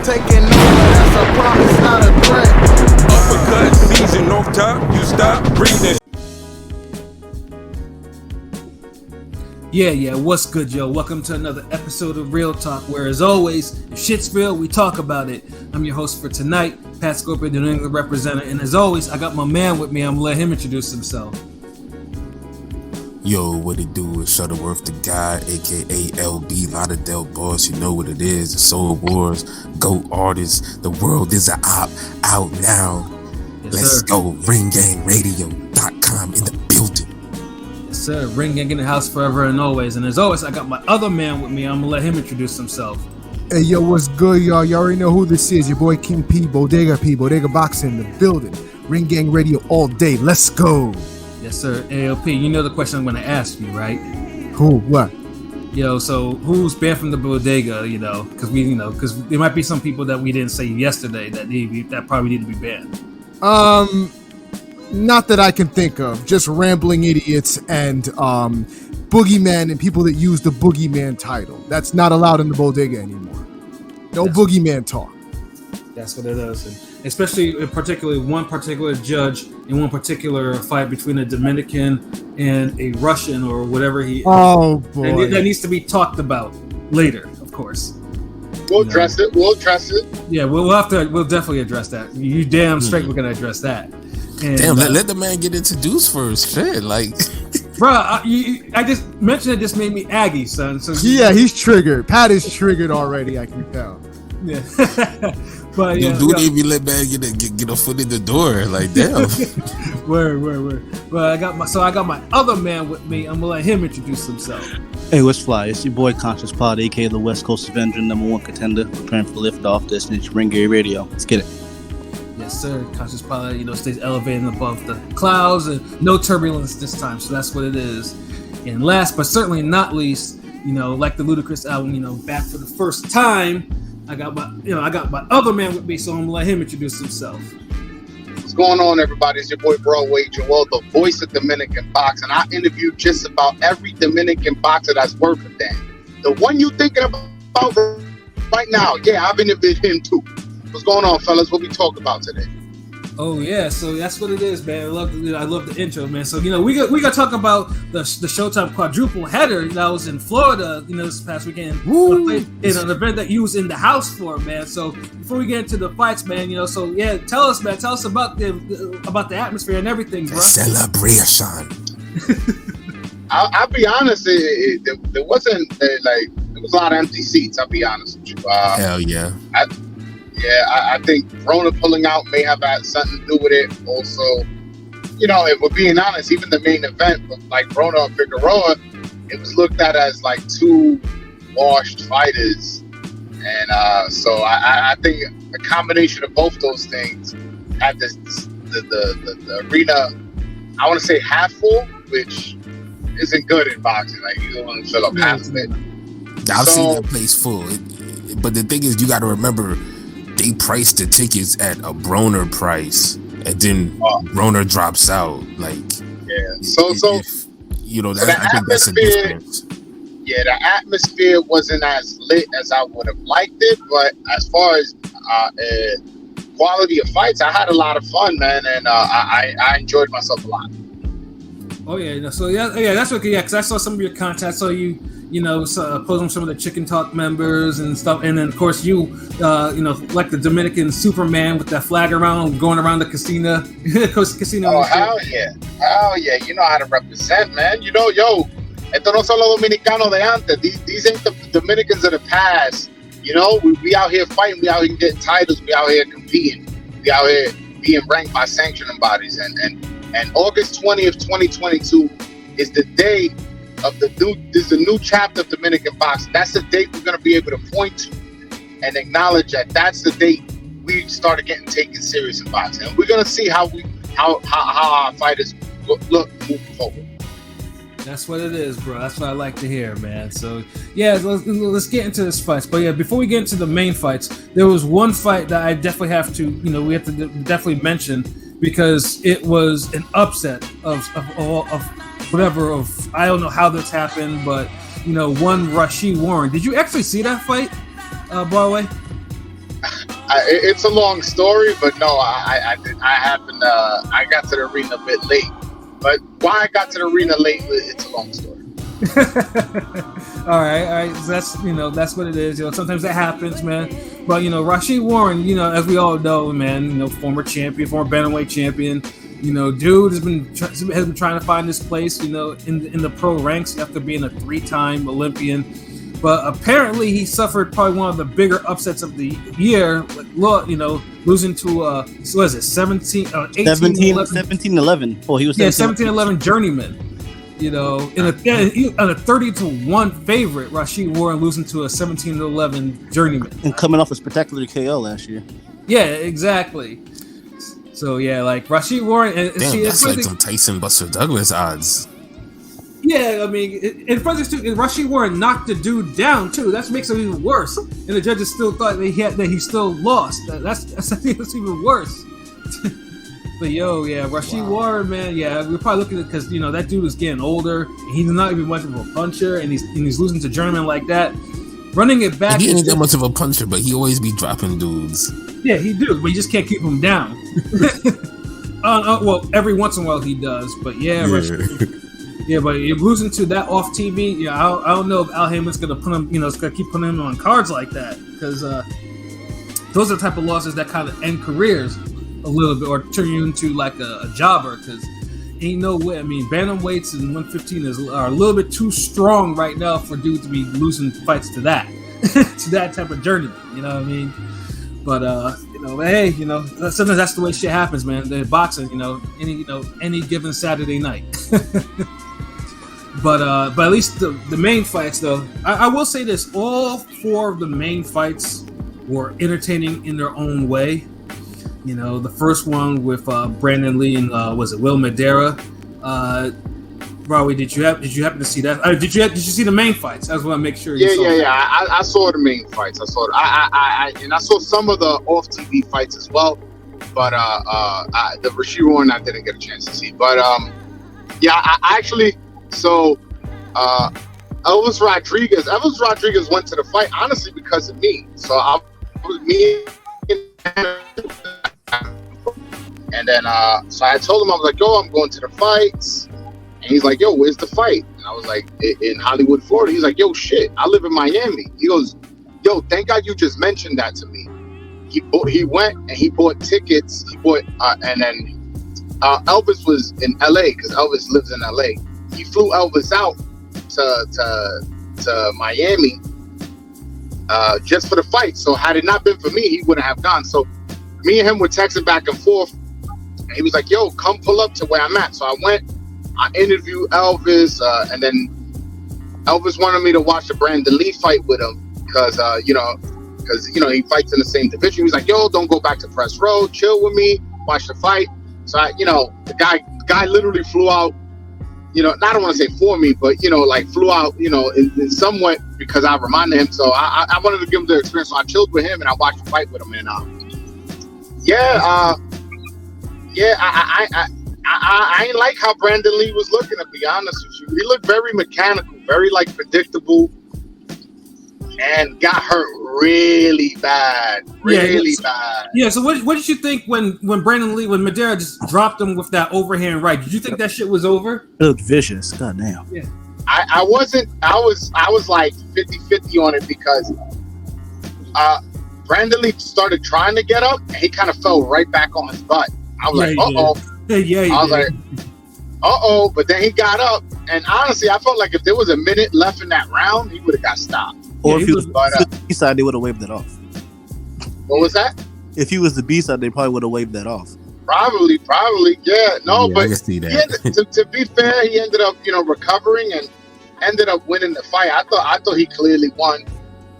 taking over, that's a promise, not a threat. Uppercut, season off top, you stop breathing. Yeah, what's good, yo? Welcome to another episode of Real Talk, where as always, if shit's real, we talk about it. I'm your host for tonight, Pat Scorpio, the New England representative, and as always, I got my man with me. I'm gonna let him introduce himself. Yo, what it do is Shutterworth the guy, aka LB Lauderdale Boss. You know what it is, the Soul Wars, GOAT artist, the world is a op, out now. Yes, Let's sir. go, ringgangradio.com in the building. Yes, sir. Ring gang in the house forever and always. And as always, I got my other man with me. I'm gonna let him introduce himself. Hey, yo, what's good, y'all? You already know who this is. Your boy King P, Bodega Boxing, the building. Ring Gang Radio all day. Let's go. Yes, sir. ALP, you know the question I'm gonna ask you, right? Who? What? Yo, so who's banned from the bodega? Because there might be some people that we didn't say yesterday that probably need to be banned. Not that I can think of. Just rambling idiots and boogeyman and people that use the boogeyman title. That's not allowed in the bodega anymore. No boogeyman talk. That's what it is. And especially, particularly one particular judge in one particular fight between a Dominican and a Russian or whatever he. Oh boy, and that needs to be talked about later, of course. We'll address it. Yeah, we'll definitely address that. You damn straight, we're gonna address that. And, Damn, let the man get introduced first. Shit, like, bro, I just mentioned it. Just made me aggy, son. So yeah, he's triggered. Pat is triggered already. I can tell. Yeah. But you do need to let man get a foot in the door. Like, damn. Word. Well, I got my other man with me. I'm gonna let him introduce himself. Hey, what's fly? It's your boy Conscious Pod, aka the West Coast Avenger, #1 contender, preparing for liftoff. Destination Ring Gang Radio. Let's get it. Yes, sir. Conscious Pilot, stays elevated above the clouds and no turbulence this time. So that's what it is. And last but certainly not least, like the Ludacris album, back for the first time, I got my other man with me, so I'm gonna let him introduce himself. What's going on, everybody? It's your boy Broadway Joel, the voice of Dominican boxing. I interviewed just about every Dominican boxer that's worth a damn. The one you thinking about right now, yeah, I've interviewed him too. What's going on, fellas? What we talk about today? Oh yeah, so that's what it is, man. I love the intro, man. So we got to talk about the Showtime quadruple header that was in Florida, this past weekend. In an event that you was in the house for, man. So before we get into the fights, man, tell us about the atmosphere and everything, bro. Celebration. I'll be honest, there wasn't there was a lot of empty seats. I'll be honest with you. Hell yeah. I think Broner pulling out may have had something to do with it. Also, if we're being honest, even the main event, like Broner and Figueroa, it was looked at as like two washed fighters. And so I think a combination of both those things had the arena, I want to say half full, which isn't good in boxing. Like, you don't want to fill up half of it. I've seen the place full. But the thing is, you got to remember, they priced the tickets at a Broner price, and then Broner drops out. Like, yeah. I think that's a difference. Yeah, the atmosphere wasn't as lit as I would have liked it, but as far as quality of fights, I had a lot of fun, man, and I enjoyed myself a lot. Oh yeah, that's okay. Yeah, because I saw some of your content. So you posing some of the Chicken Talk members and stuff, and then of course like the Dominican Superman with that flag around, going around the casino. Casino. Oh hell yeah! You know how to represent, man. Esto no son los dominicanos de antes. These ain't the Dominicans of the past. We out here fighting. We out here getting titles. We out here competing. We out here being ranked by sanctioning bodies. And August 20th, 2022 is the day of the new chapter of Dominican boxing. That's the date we're going to be able to point to and acknowledge that that's the date we started getting taken serious in boxing. And we're going to see how our fighters look moving forward. That's what it is, bro. That's what I like to hear, man. So, yeah, let's get into this fights. But, yeah, before we get into the main fights, there was one fight that I definitely have to, we have to definitely mention because it was an upset of whatever. I don't know how this happened, but, one Rashid Warren. Did you actually see that fight, Broadway? It's a long story, but no, I got to the arena a bit late. But why I got to the arena late, it's a long story. all right. So that's what it is. Sometimes that happens, man. But Rashid Warren, as we all know, man, former champion, former bantamweight champion. Dude has been trying to find his place, in the pro ranks after being a 3-time Olympian. But apparently he suffered probably one of the bigger upsets of the year, losing to 17-11. Oh, he was 17-11 journeyman. In a 30-1 favorite, Rashid Warren losing to a 17-11 journeyman, and coming off a spectacular KO last year. Yeah, exactly. So yeah, like Rashid Warren, that's like some Tyson Buster Douglas odds. Yeah, I mean, in front of this, Rashid Warren knocked the dude down too. That makes it even worse. And the judges still thought that he still lost. That's even worse. But Rashid Warren, man, we're probably looking at because that dude is getting older. And he's not even much of a puncher, and he's losing to journeyman like that. Running it back, he ain't that much of a puncher, but he always be dropping dudes. Yeah, he do, but you just can't keep him down. Well, every once in a while he does, but but you're losing to that off TV. I don't know if Al Heyman's gonna put him, is gonna keep putting him on cards like that because those are the type of losses that kind of end careers a little bit or turn you into like a jobber because ain't no way. I mean, bantamweights and 115 are a little bit too strong right now for dudes to be losing fights to that to that type of journeyman. You know what I mean? But hey, sometimes that's the way shit happens, man. The boxing, any given Saturday night. But at least the main fights, though, I will say this: all 4 of the main fights were entertaining in their own way. The first one with Brandon Lee and was it Will Madera? Robbie, did you happen to see that? Did you see the main fights? I just want to make sure. I saw the main fights. I saw it. I saw some of the off TV fights as well. But the Rashid Warren I didn't get a chance to see. But I actually. So Elvis Rodriguez went to the fight honestly because of me. So and then so I told him, I was like, yo, I'm going to the fights. And he's like, yo, where's the fight? And I was like, in Hollywood, Florida. He's like, yo, shit, I live in Miami. He goes, yo, thank God you just mentioned that to me. He went and he bought tickets. And then Elvis was in LA because Elvis lives in LA. He flew Elvis out to Miami just for the fight. So had it not been for me, he wouldn't have gone. So me and him were texting back and forth. And he was like, yo, come pull up to where I'm at. So I went, I interviewed Elvis, and then Elvis wanted me to watch the Brandon Lee fight with him because he fights in the same division. He was like, yo, don't go back to press row, chill with me, watch the fight. So the guy literally flew out. I don't want to say for me, but flew out, in somewhat because I reminded him. So I wanted to give him the experience. So I chilled with him and I watched the fight with him. And I ain't like how Brandon Lee was looking, to be honest with you. He looked very mechanical, very predictable, and got hurt really bad. Bad. Yeah, so what did you think when Madera just dropped him with that overhand right? Did you think that shit was over? It looked vicious. God damn. Yeah. I wasn't. I was like 50-50 on it because Brandon Lee started trying to get up and he kind of fell right back on his butt. I was like, uh-oh. Yeah, I was like, uh-oh. But then he got up, and honestly, I felt like if there was a minute left in that round, he would have got stopped. Or if he was the B-side, they would have waved it off. What was that? If he was the B-side, they probably would have waved that off. Probably, yeah. No, but I can see that. To be fair, he ended up, recovering and ended up winning the fight. I thought he clearly won,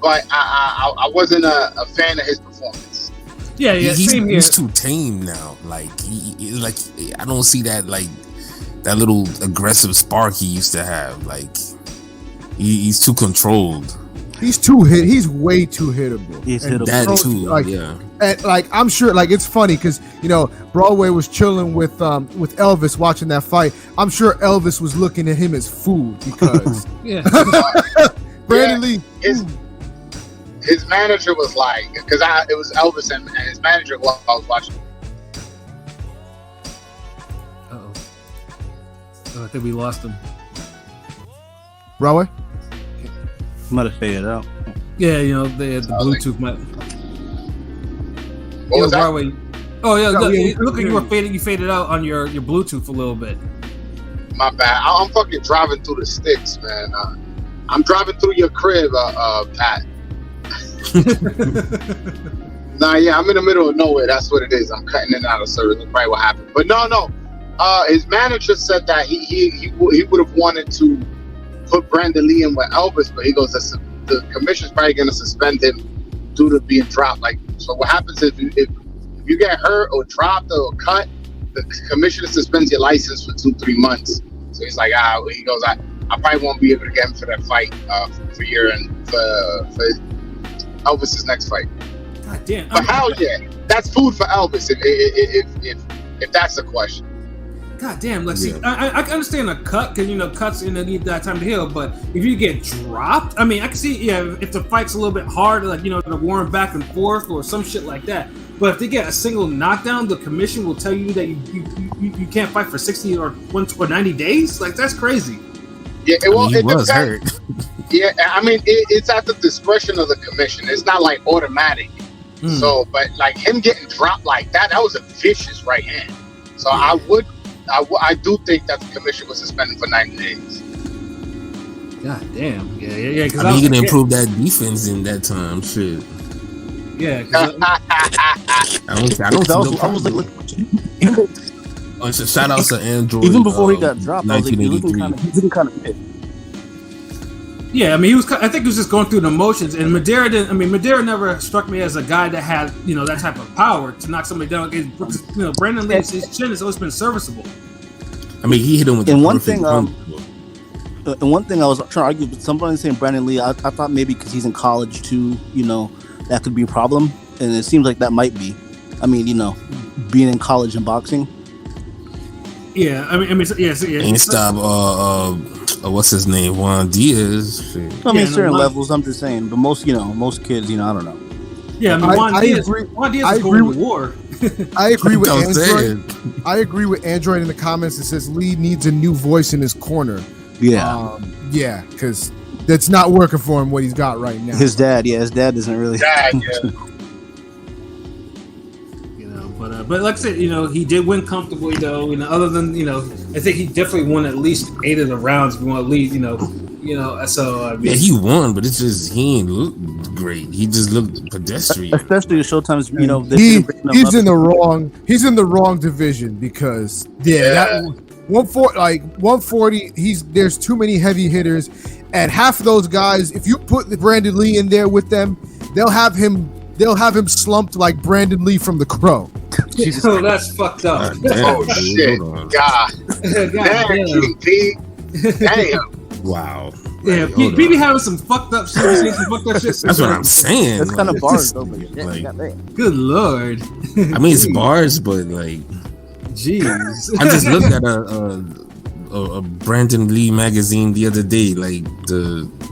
but I wasn't a fan of his performance. Yeah, he's too tame now. I don't see that that little aggressive spark he used to have. He's too controlled. He's too hit. He's way too hittable. He's hittable. That too. And I'm sure, it's funny because Broadway was chilling with Elvis watching that fight. I'm sure Elvis was looking at him as food because yeah. Brandon Lee. his manager was like, because it was Elvis and his manager while I was watching. Uh-oh. Oh, I think we lost him. Broadway? Might have faded out. Yeah, you know, they had the Bluetooth mic. What was that? Broadway. Oh yeah, No, look, yeah, look like you faded out on your Bluetooth a little bit. My bad. I'm fucking driving through the sticks, man. I'm driving through your crib, Pat. Nah, yeah, I'm in the middle of nowhere. That's what it is. I'm cutting in and out of service. That's probably what happened. But no. His manager said that he would have wanted to put Brandon Lee in with Elvis, but he goes, the commission's probably going to suspend him due to being dropped. Like, so what happens is if you get hurt or dropped or cut, the commissioner suspends your license for 2-3 months. So he's like, he goes, I probably won't be able to get him for that fight for year and for Elvis's next fight. God damn! But hell yeah, that's food for Elvis if that's the question. God damn! Like, see, I understand a cut because cuts need that time to heal. But if you get dropped, I mean, I can see if the fight's a little bit hard, like they're warring back and forth or some shit like that. But if they get a single knockdown, the commission will tell you that you can't fight for 60 or 90 days. Like, that's crazy. Yeah, he was hurt. Yeah, I mean, it's at the discretion of the commission. It's not like automatic. So, but like him getting dropped like that was a vicious right hand. So I do think that the commission was suspended for 90 days. God damn. Yeah. I mean, he can improve that defense in that time. Shit. Yeah. I don't so shout out to Android. Even before he got dropped, I was like, he was 1983. looking kind of fit. Yeah, I mean, I think he was just going through the motions, and Madera didn't. I mean, Madera never struck me as a guy that had, that type of power to knock somebody down. Brandon Lee's his chin has always been serviceable. I mean, he hit him with and one thing. And one thing I was trying to argue with somebody saying Brandon Lee. I thought maybe because he's in college too, that could be a problem, and it seems like that might be. I mean, being in college and boxing. Yeah, I mean, yeah. Ain't stop. What's his name? Juan Diaz. Shit. I mean, certain levels. I'm just saying, but most kids, I don't know. Yeah, I mean, Juan Diaz is going to war. I agree with Android. I agree with Android in the comments that says Lee needs a new voice in his corner. Yeah, because that's not working for him what he's got right now. His dad doesn't really. But like I said, he did win comfortably though. Other than I think he definitely won at least 8 of the rounds. If you want to lead, So I mean, yeah, he won, but it's just he ain't look great. He just looked pedestrian. Especially the Showtime's, he's in the wrong division because that 140. There's too many heavy hitters, and half of those guys, if you put Brandon Lee in there with them, they'll have him slumped like Brandon Lee from The Crow. Oh, that's fucked up. Oh shit! God damn, Pete. Damn. Wow. Yeah, Pete be having some fucked up shit. That's what I'm saying. That's kind of bars, though. But good lord. I mean, it's bars, but like, jeez. I just looked at a Brandon Lee magazine the other day, like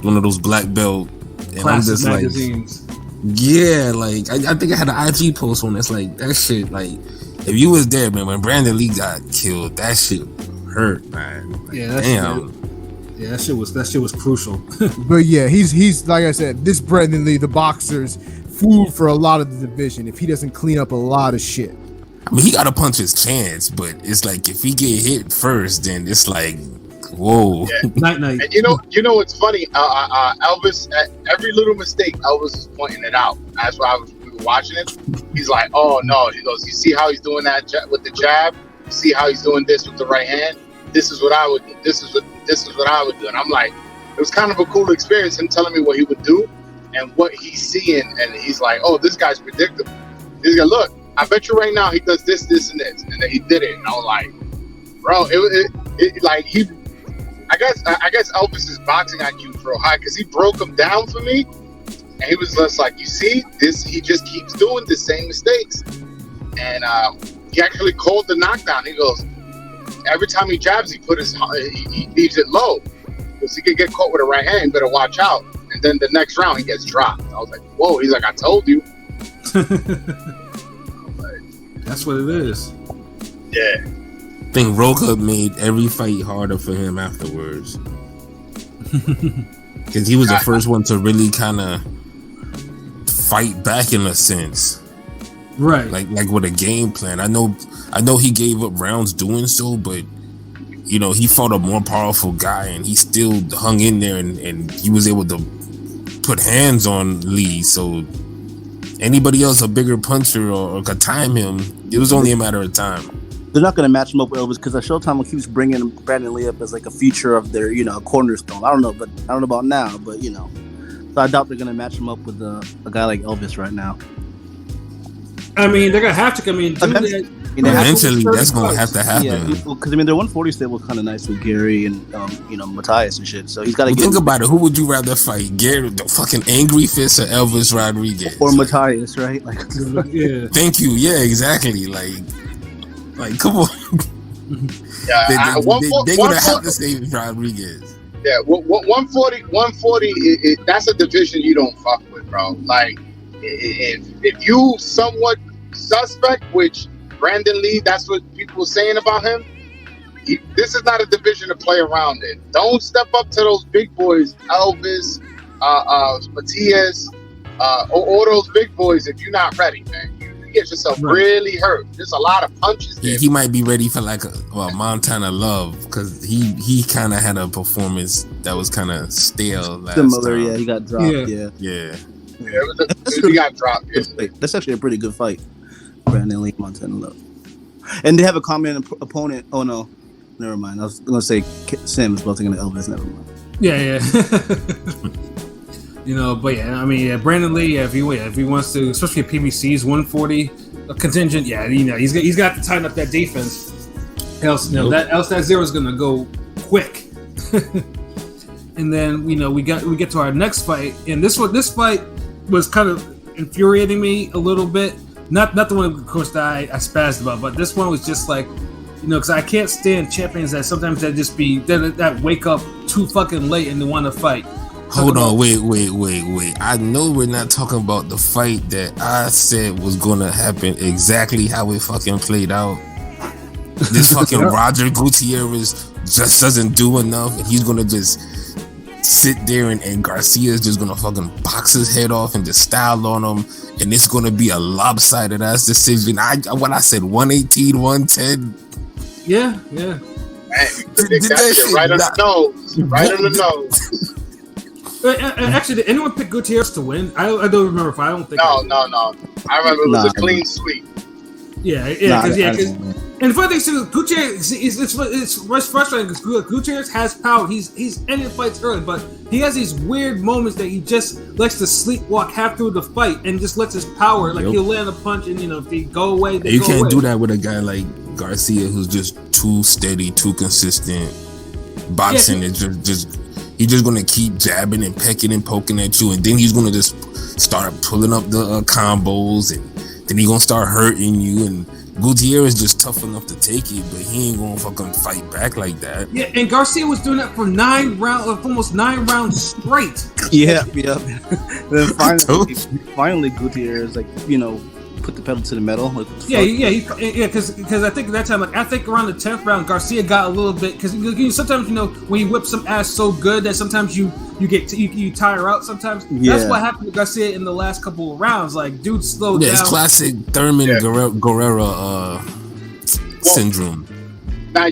one of those black belt, and Classic I'm just magazines. Like, yeah, like I think I had an IG post on that's like that shit. Like, if you was there, man, when Brandon Lee got killed, that shit hurt, man. Like, Yeah, damn. Yeah, that shit was crucial. But yeah, he's like I said, this Brandon Lee, the boxer's food for a lot of the division if he doesn't clean up a lot of shit. I mean, he got to punch his chance, but it's like if he get hit first, then it's like, whoa. Yeah. Night. And you know what's funny? Elvis, every little mistake, Elvis is pointing it out. That's why we were watching it. He's like, "Oh no!" He goes, "You see how he's doing that with the jab? You see how he's doing this with the right hand? This is what I would do. This is what I would do." And I'm like, it was kind of a cool experience. Him telling me what he would do and what he's seeing, and he's like, "Oh, this guy's predictable." He's like, "Look, I bet you right now he does this, and this," and then he did it. And I was like, "Bro, it like he." I guess Elvis is boxing IQ is real high because he broke him down for me, and he was just like, "You see, this he just keeps doing the same mistakes," and he actually called the knockdown. He goes, every time he jabs, he leaves it low because he could get caught with a right hand. You better watch out. And then the next round he gets dropped. I was like, whoa. He's like, I told you. That's what it is. Yeah. I think Roca made every fight harder for him afterwards. Because he was the first one to really kind of fight back in a sense. Right. Like with a game plan. I know he gave up rounds doing so, but you know, he fought a more powerful guy and he still hung in there and he was able to put hands on Lee. So anybody else a bigger puncher or could time him, it was only a matter of time. They're not going to match him up with Elvis because Showtime keeps bringing Brandon Lee up as like a feature of their, you know, cornerstone. I don't know about now, but you know, so I doubt they're going to match him up with a guy like Elvis right now. I mean, they're gonna have to. I mean, eventually that's gonna have to happen. Yeah, because I mean, their 140 stable was kind of nice with Gary and you know, Matthias and shit. So he's got to think about it. Who would you rather fight, Gary, the fucking Angry Fist, or Elvis Rodrigez, or Matthias? Right? Like, yeah. Thank you. Yeah, exactly. Like, come on. Yeah, they're gonna have to say Rodriguez. Yeah, 140. That's a division you don't fuck with, bro. Like, if you somewhat suspect, which Brandon Lee, that's what people were saying about him. This is not a division to play around in. Don't step up to those big boys, Elvis, Matthias, or those big boys if you're not ready, man. You get yourself really hurt. There's a lot of punches there. He might be ready for like a Montana Love because he kind of had a performance that was kind of stale last similar, time. yeah. He got dropped. Yeah, he got dropped. That's actually a pretty good fight. Brandon Lee, Montana Love. And they have a common opponent. Oh, no. Never mind. I was going to say Sims, but I was thinking of Elvis. Never mind. Yeah. You know, but yeah, I mean, yeah, Brandon Lee, if he wants to, especially at PBC's 140 contingent, yeah, you know, he's got to tighten up that defense. Else that zero is going to go quick. And then, you know, we get to our next fight, and this fight was kind of infuriating me a little bit. Not the one, of course, that I spazzed about, but this one was just like, you know, because I can't stand champions that sometimes that wake up too fucking late and they want to fight. Hold on, wait. I know we're not talking about the fight that I said was gonna happen exactly how it fucking played out. This fucking Roger Gutierrez just doesn't do enough, and he's gonna just sit there and Garcia's just gonna fucking box his head off and just style on him, and it's gonna be a lopsided ass decision. I said 118, 110. Yeah. Man, that shit right on the nose. Right on the nose. Actually, did anyone pick Gutierrez to win? I don't remember if I don't think. No. I remember it was a clean sweep. Yeah. And the funny thing is, Gutierrez, it's frustrating because Gutierrez has power. He's ending fights early, but he has these weird moments that he just likes to sleepwalk half through the fight and just lets his power, like he'll land a punch and, you know, if they go away, you can't do that with a guy like Garcia who's just too steady, too consistent. Boxing is just he's just gonna keep jabbing and pecking and poking at you, and then he's gonna just start pulling up the combos, and then he's gonna start hurting you. And Gutierrez is just tough enough to take it, but he ain't gonna fucking fight back like that. Yeah, and Garcia was doing that for almost 9 rounds straight. Yeah. Then finally Gutierrez, like, you know, put the pedal to the metal. Like, because I think at that time, like, I think around the 10th round, Garcia got a little bit, because sometimes, you know, when you whip some ass so good that sometimes you tire out. Sometimes that's what happened to Garcia in the last couple of rounds. Like, dude slowed down. It's classic Thurman Guerrero syndrome. Now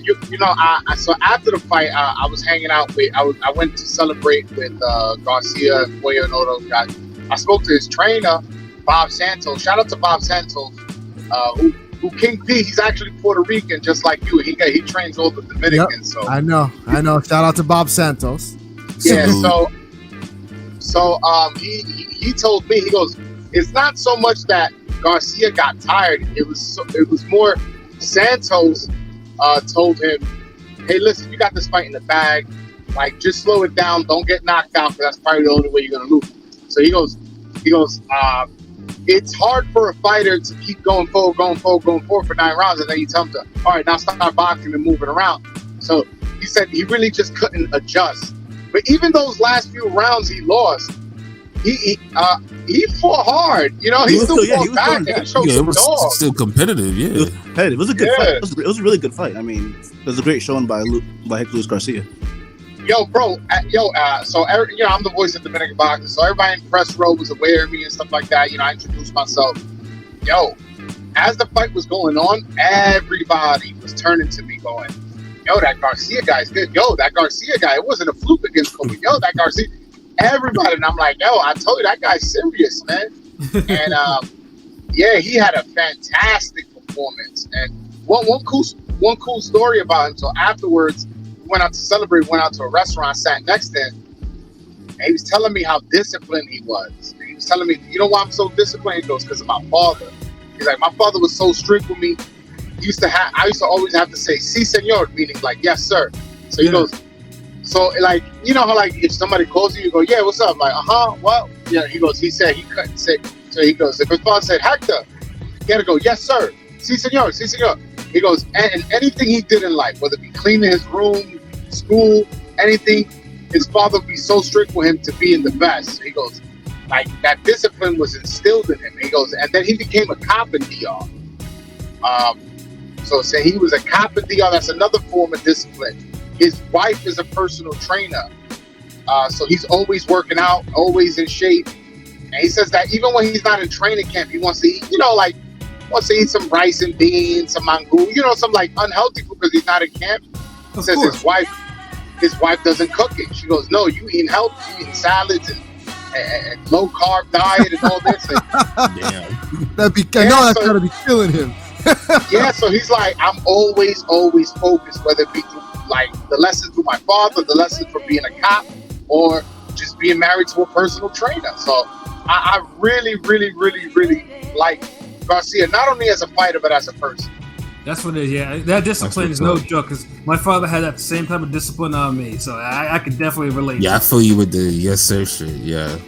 so after the fight, I was hanging out with. I went to celebrate with Garcia and Boya and all those guys. I spoke to his trainer, Bob Santos. Shout out to Bob Santos, who King P. He's actually Puerto Rican, just like you. He trains all the Dominicans. So I know. Shout out to Bob Santos. Yeah. So he told me, he goes, it's not so much that Garcia got tired. It was more Santos told him, hey, listen, you got this fight in the bag. Like, just slow it down. Don't get knocked out, because that's probably the only way you're gonna lose. So he goes. It's hard for a fighter to keep going forward for 9 rounds, and then you tell him to, all right, now start boxing and moving around. So he said he really just couldn't adjust. But even those last few rounds he lost, he fought hard. You know, he still fought back. And he showed Yeah, it some was dog. still competitive. It was Yeah, competitive. It was a good Yeah. fight. It was a really good fight. I mean, it was a great showing by Hector Luis Garcia. Yo, bro, so I'm the voice of Dominican boxing, so everybody in press row was aware of me and stuff like that. You know, I introduced myself. Yo, as the fight was going on, everybody was turning to me, going, "Yo, that Garcia guy's good. Yo, that Garcia guy. It wasn't a fluke against Kobe. Yo, that Garcia." Everybody, and I'm like, "Yo, I told you that guy's serious, man." And yeah, he had a fantastic performance. And one cool story about him. So afterwards, we went out to celebrate. Went out to a restaurant, sat next to him, and he was telling me how disciplined he was. And he was telling me, "You know why I'm so disciplined?" He goes, "Because of my father." He's like, "My father was so strict with me. I used to always have to say, "Si, señor," meaning like, "Yes, sir." So he goes, so like, you know how like if somebody calls you, you go, "Yeah, what's up?" Like, well, yeah. He goes, he said he couldn't say. So he goes, if his father said Hector, he had to go, "Yes, sir. Si, señor, si, señor." He goes, and anything he did in life, whether it be cleaning his room, school, anything, his father would be so strict with him to be in the best. He goes, like that discipline was instilled in him. He goes, and then he became a cop in DR. So say he was a cop in DR. That's another form of discipline. His wife is a personal trainer, so he's always working out, always in shape. And he says that even when he's not in training camp, he wants to eat, you know, like wants to eat some rice and beans, some mango, you know, some like unhealthy food because he's not in camp. He says his wife doesn't cook it. She goes, "No, you eating healthy, you eating salads and low carb diet and all this." And, damn. I know that's gotta be killing him. yeah, so he's like, "I'm always focused, whether it be through like the lessons through my father, the lessons from being a cop, or just being married to a personal trainer." So I really like Garcia, not only as a fighter but as a person. That's what it is. Yeah, that discipline is no joke. Because my father had that same type of discipline on me, so I could definitely relate. Yeah, I feel you with the yes sir shit. Yeah.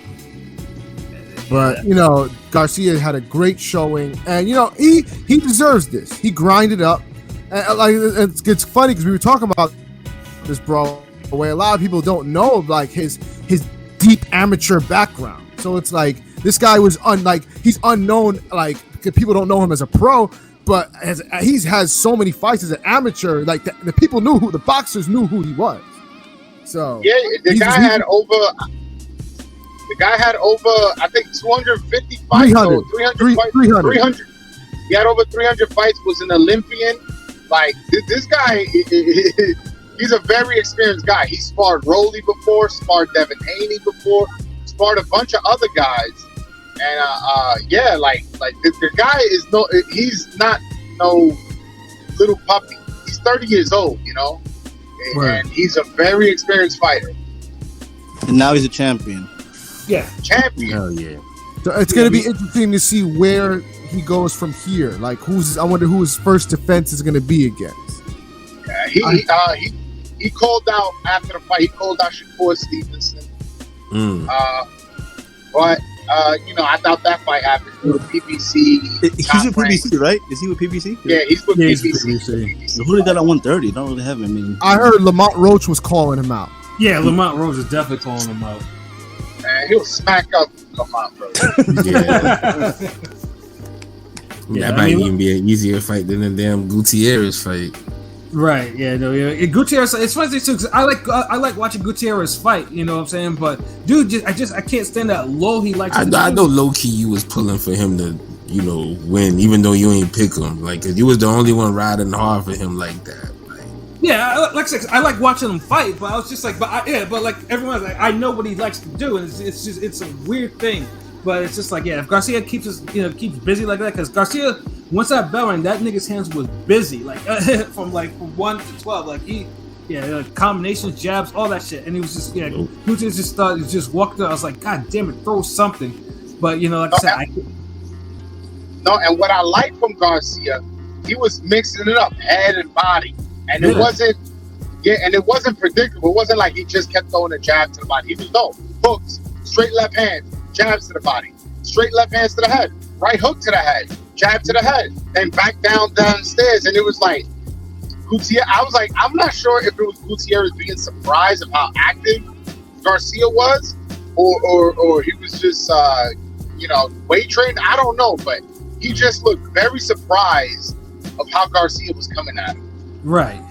But you know, Garcia had a great showing, and you know he deserves this. He grinded up, and like it's funny because we were talking about this, bro, where a lot of people don't know like his deep amateur background. So it's like this guy was he's unknown. Like people don't know him as a pro, but he has so many fights as an amateur. Like the people the boxers knew who he was. So yeah, the guy had over I think 250 fights, 300, 300. He had over 300 fights. Was an Olympian. Like this guy, he's a very experienced guy. He sparred Rolly before, sparred Devin Haney before, sparred a bunch of other guys, and yeah, like the guy is he's not no little puppy. He's 30 years old, you know, and he's a very experienced fighter. And now he's a champion. Yeah, champion. Hell yeah. So it's gonna be interesting to see where he goes from here. Like I wonder who his first defense is gonna be against. He called out after the fight. He called out Shakur Stevenson. But you know, I thought that fight happened with PBC. He's with PBC, right? Is he with PBC? Yeah, he's with PBC. So who they got at 130? Don't really have him. I mean, I heard Lamont Roach was calling him out. Yeah, Lamont Roach is definitely calling him out. Man, he'll smack up Lamont Roach. Yeah. That might even be an easier fight than the damn Gutierrez fight. Right, yeah, no, yeah. Gutierrez, it's funny too because I like watching Gutierrez fight. You know what I'm saying? But dude, I can't stand that low he likes. I know low key you was pulling for him to, you know, win, even though you ain't pick him. Like, cause you was the only one riding hard for him like that. Yeah, like I said, I like watching him fight, but I was just like, but like everyone's like, I know what he likes to do, and it's a weird thing. But it's just like, yeah, if Garcia keeps busy like that, because Garcia, once that bell rang, that nigga's hands was busy, like from 1 to 12, like combinations, jabs, all that shit, and he was just Gutierrez just walked up. I was like, God damn it, throw something. But you know, like I said, and what I like from Garcia, he was mixing it up, head and body, and it wasn't predictable. It wasn't like he just kept throwing a jab to the body. He was hooks, straight left hand. Jabs to the body, straight left hands to the head, right hook to the head, jab to the head, then back downstairs. And it was like Gutierrez. I was like, I'm not sure if it was Gutierrez being surprised of how active Garcia was, or he was just weight trained. I don't know, but he just looked very surprised of how Garcia was coming at him. Right.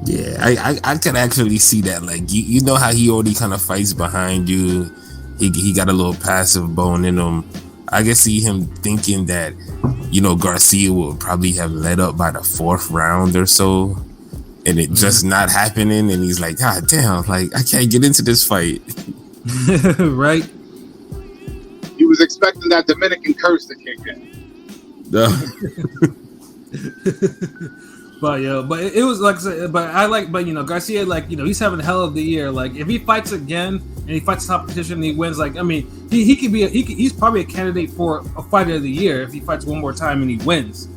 Yeah, I can actually see that. Like you know how he already kind of fights behind you. He got a little passive bone in him. I can see him thinking that, Garcia will probably have led up by the 4th round or so, and it just not happening. And he's like, God damn, like I can't get into this fight. Right. He was expecting that Dominican curse to kick in. But it was like I said, Garcia, like, he's having a hell of the year. Like, if he fights again and he fights top competition and he wins, like, I mean, he could be he's probably a candidate for a fighter of the year if he fights one more time and he wins.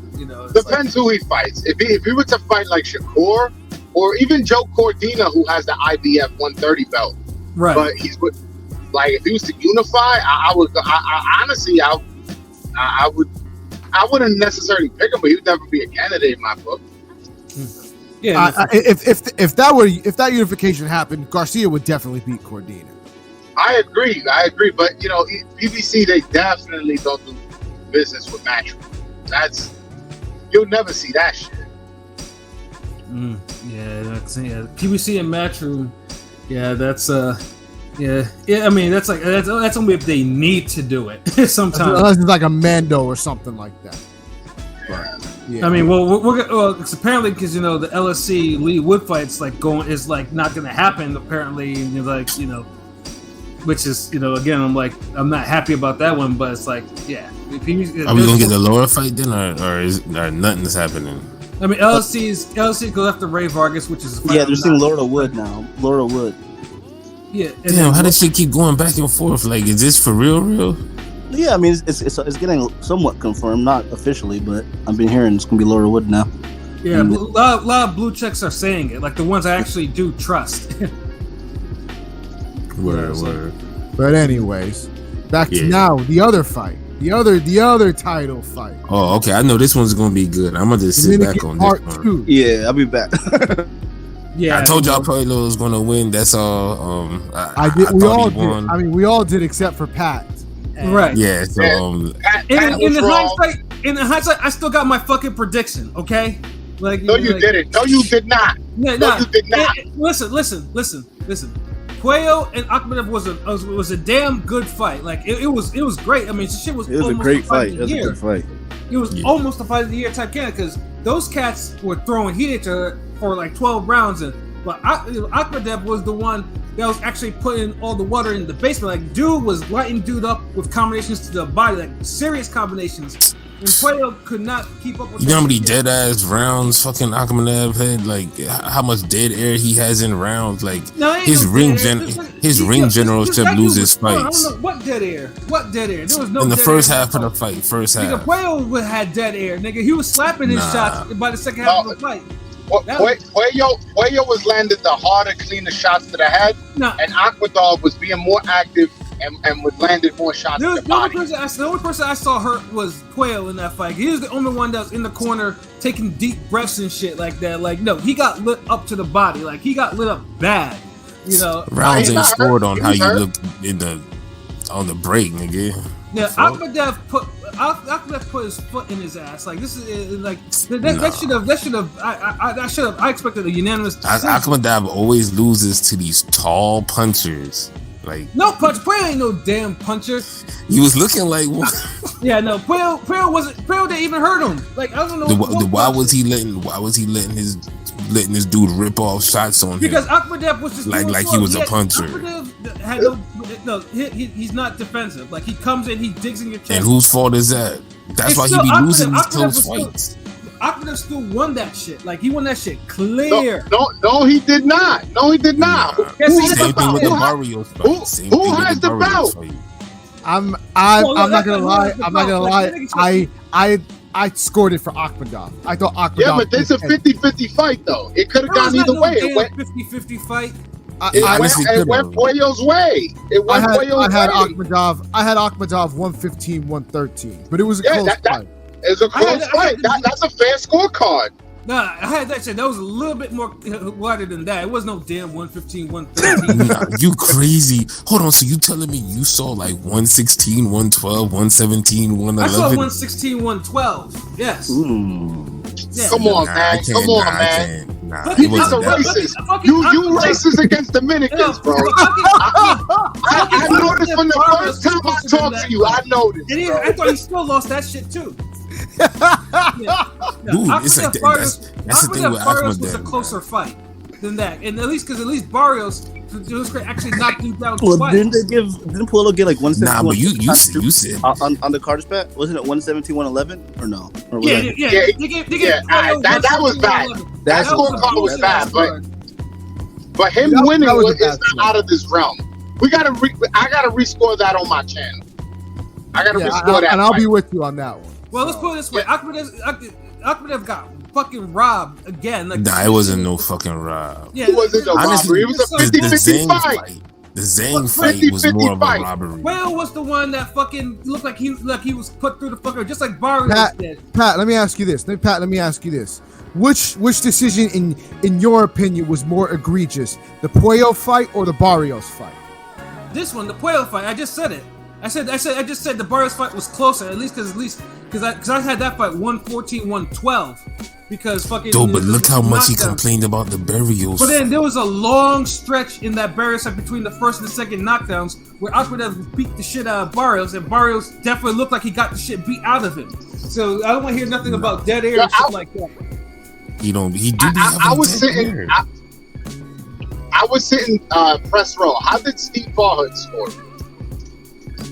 Depends who he fights. If he were to fight like Shakur or even Joe Cordina, who has the IBF 130 belt, right? But like if he was to unify, I wouldn't necessarily pick him, but he would never be a candidate in my book. Yeah, if that unification happened, Garcia would definitely beat Cordina. I agree, but PBC, they definitely don't do business with Matchroom. You'll never see that shit. PBC and Matchroom. Yeah, that's yeah. I mean, that's only if they need to do it. Sometimes, unless it's like a Mando or something like that. But, yeah. I mean, it's apparently because the LSC Lee Wood fight's like is not going to happen apparently, which is again I'm not happy about that one, but it's like yeah. Are we gonna get the lower fight then, or nothing's happening? I mean, LSC goes after Ray Vargas, which is they're seeing Laura Wood now. Laura Wood. Yeah. Damn, how does she keep going back and forth? Like, is this for real? Yeah, I mean, it's getting somewhat confirmed, not officially, but I've been hearing it's gonna be Laura Wood now. Yeah, a lot of blue checks are saying it, like the ones I actually do trust. Word. But anyways, back to now the other fight, the other title fight. Oh, okay. I know this one's gonna be good. I'm gonna just sit back on this one. Yeah, I'll be back. Yeah, I told y'all Pueblo was gonna win. That's all. I did. We all did. I mean, we all did except for Pat. Right. Yeah. So in the hindsight, I still got my fucking prediction. Okay. Like no, you didn't. No, you did not. No, you did not. Listen. Puello and Akhmedov was a damn good fight. Like it was great. I mean, shit was. It was a great fight. It was a good fight. It was almost a fight of the year type candidate because those cats were throwing heat at each other for like 12 rounds, but Akhmedov was the one that was actually putting all the water in the basement. Like dude was lighting dude up with combinations to the body, like serious combinations. And Puello could not keep up with. You know how many dead ass rounds fucking Akhmedov had? Like how much dead air he has in rounds? Like his ring generalship loses fights. I don't know what dead air. There was no in the dead first air half of the fight. Nigga, Puello had dead air. Nigga, he was slapping his shots by the second half of the fight. Puello was landing the harder, cleaner shots to the head, and Akhmedov was being more active and would landed more shots to the body. The only person I saw hurt was Puello in that fight. He was the only one that was in the corner taking deep breaths and shit like that. Like, no, he got lit up to the body. Like, he got lit up bad. Rounds ain't scored on how you look on the break, nigga. Yeah, Akhmedov put his foot in his ass. Like this is like that should have. I expected a unanimous decision. Akhmedov always loses to these tall punchers. Like no punch. Puello ain't no damn puncher. He was looking like what? Yeah, no. Puello didn't even hurt him. Like I don't know. Why was he letting this dude rip off shots on him? Because Akhmedov was just like he was a puncher. Akhmedov had he's not defensive. Like he comes in, he digs in your chest. And whose fault is that? That's why he be losing these close fights. Akhmedov still won that shit. Like he won that shit clear. No, he did not. Same thing with the Barrios fight. Who has the belt? I'm not gonna lie. I scored it for Akhmedov. I thought Akhmedov. Yeah, but this is a 50-50 fight, though. It could have gone either way. It went 50-50 fight. It went Puello's way. I had Akhmedov 115-113, but it was a close fight. It was a close fight. That's a fair scorecard. Nah, I had that shit. That was a little bit more wider than that. It was no damn 115, 113. Nah, you crazy. Hold on, so you telling me you saw like 116, 112, 117, I 111? saw 116, 112. Yes. Yeah. Come on, Nah, man. Come on, man. Nah, But it He's a wasn't that. racist. You racist against Dominicans, bro. I noticed from the first time I talked to you. I noticed. And I thought he still lost that shit too. Dude, it's like that. That's the thing with Barrios was a Ahmadab. closer fight than that, and at least Barrios actually knocked you down Well, twice. didn't Polo get like 117? Nah, but you said on the Carter's bet, wasn't it 117, 111 or no? Or was Yeah. that- They gave that was bad. That scorecard was bad, but him That winning was a is bad not out of this realm. I gotta rescore that on my channel. I gotta restore that, and I'll fight. be with you on that one. Well, let's put it this way: Akhmadev got fucking robbed again. Like, nah, it wasn't no fucking rob. Yeah, It wasn't a Honestly, robbery. It was a The 50-50 Zhang fight. fight. The Zhang fight was more of a 50-50 robbery. Whale was the one that fucking looked like he was put through the fucker, just like Barrios did. Pat, let me ask you this. Which decision in your opinion was more egregious, the Puello fight or the Barrios fight? This one, the Puello fight, I just said it. I just said the Barrios fight was closer, at least because I had that fight 114, 112 because fucking. Dude, but look how much he knockdown. complained about the burials. But then there was a long stretch in that Barrios fight between the first and the second knockdowns where Akhmadev beat the shit out of Barrios, and Barrios definitely looked like he got the shit beat out of him. So I don't want to hear nothing about dead air and shit like that. He do be I having was dead sitting. air. I was sitting press row. How did Steve Farhood score?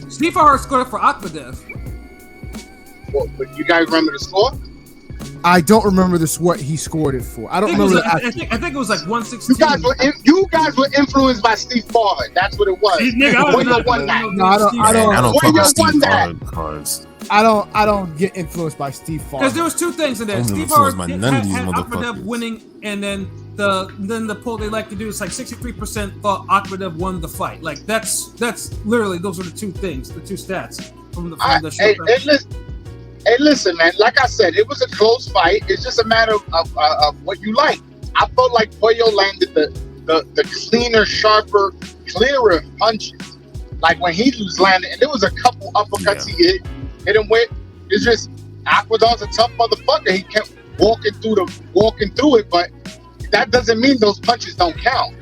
Steve Farhood scored it for Akhmadev. Well, but you guys remember the score? I don't remember what he scored it for. I don't remember. I think it was like 116. You guys were influenced by Steve Farhood. That's what it was. Nigga, I When you won that. No, I don't. I don't When fuck you with Steve won that. Farhood cards. I don't get influenced by Steve Farhood. Because there was two things in there. I'm Steve influenced by Farhood none of these had Akhmadev motherfuckers. winning, and then the poll they like to do is like 63% thought Akhmadev won the fight. Like that's literally those are the two things, the two stats from the show. Hey, listen, man. Like I said, it was a close fight. It's just a matter of what you like. I felt like Puello landed the cleaner, sharper, clearer punches. Like when he was landing, and there was a couple uppercuts he hit him with. It's just Akhmadev's a tough motherfucker. He kept walking through it, but that doesn't mean those punches don't count.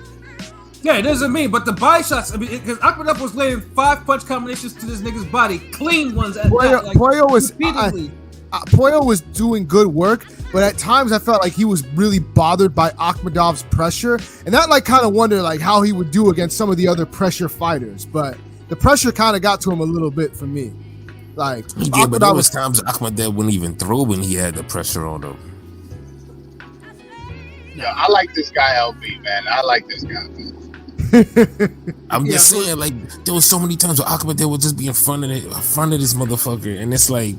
Yeah, it doesn't mean, but the body shots. I mean, because Akhmadev was laying 5 punch combinations to this nigga's body, clean ones at that. Like, Puello was doing good work, but at times I felt like he was really bothered by Akhmadev's pressure, and that like kind of wondered like how he would do against some of the other pressure fighters. But the pressure kind of got to him a little bit for me. Like Yeah, but there was times Akhmadev wouldn't even throw when he had the pressure on him. Yeah, I like this guy, LB, man. I like this guy. I'm just saying, like, there was so many times where Akhmadev would just be in front of this motherfucker, and it's like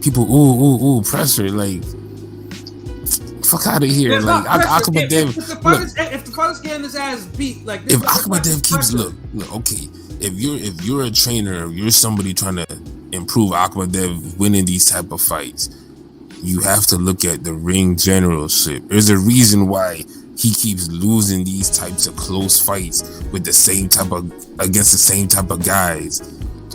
people, ooh, pressure, like, fuck out of here, like, Akhmadev. If the fighter's getting his ass beat, like, if Akhmadev keeps look, okay, if you're a trainer, you're somebody trying to improve Akhmadev winning these type of fights, you have to look at the ring generalship. There's a reason why he keeps losing these types of close fights with against the same type of guys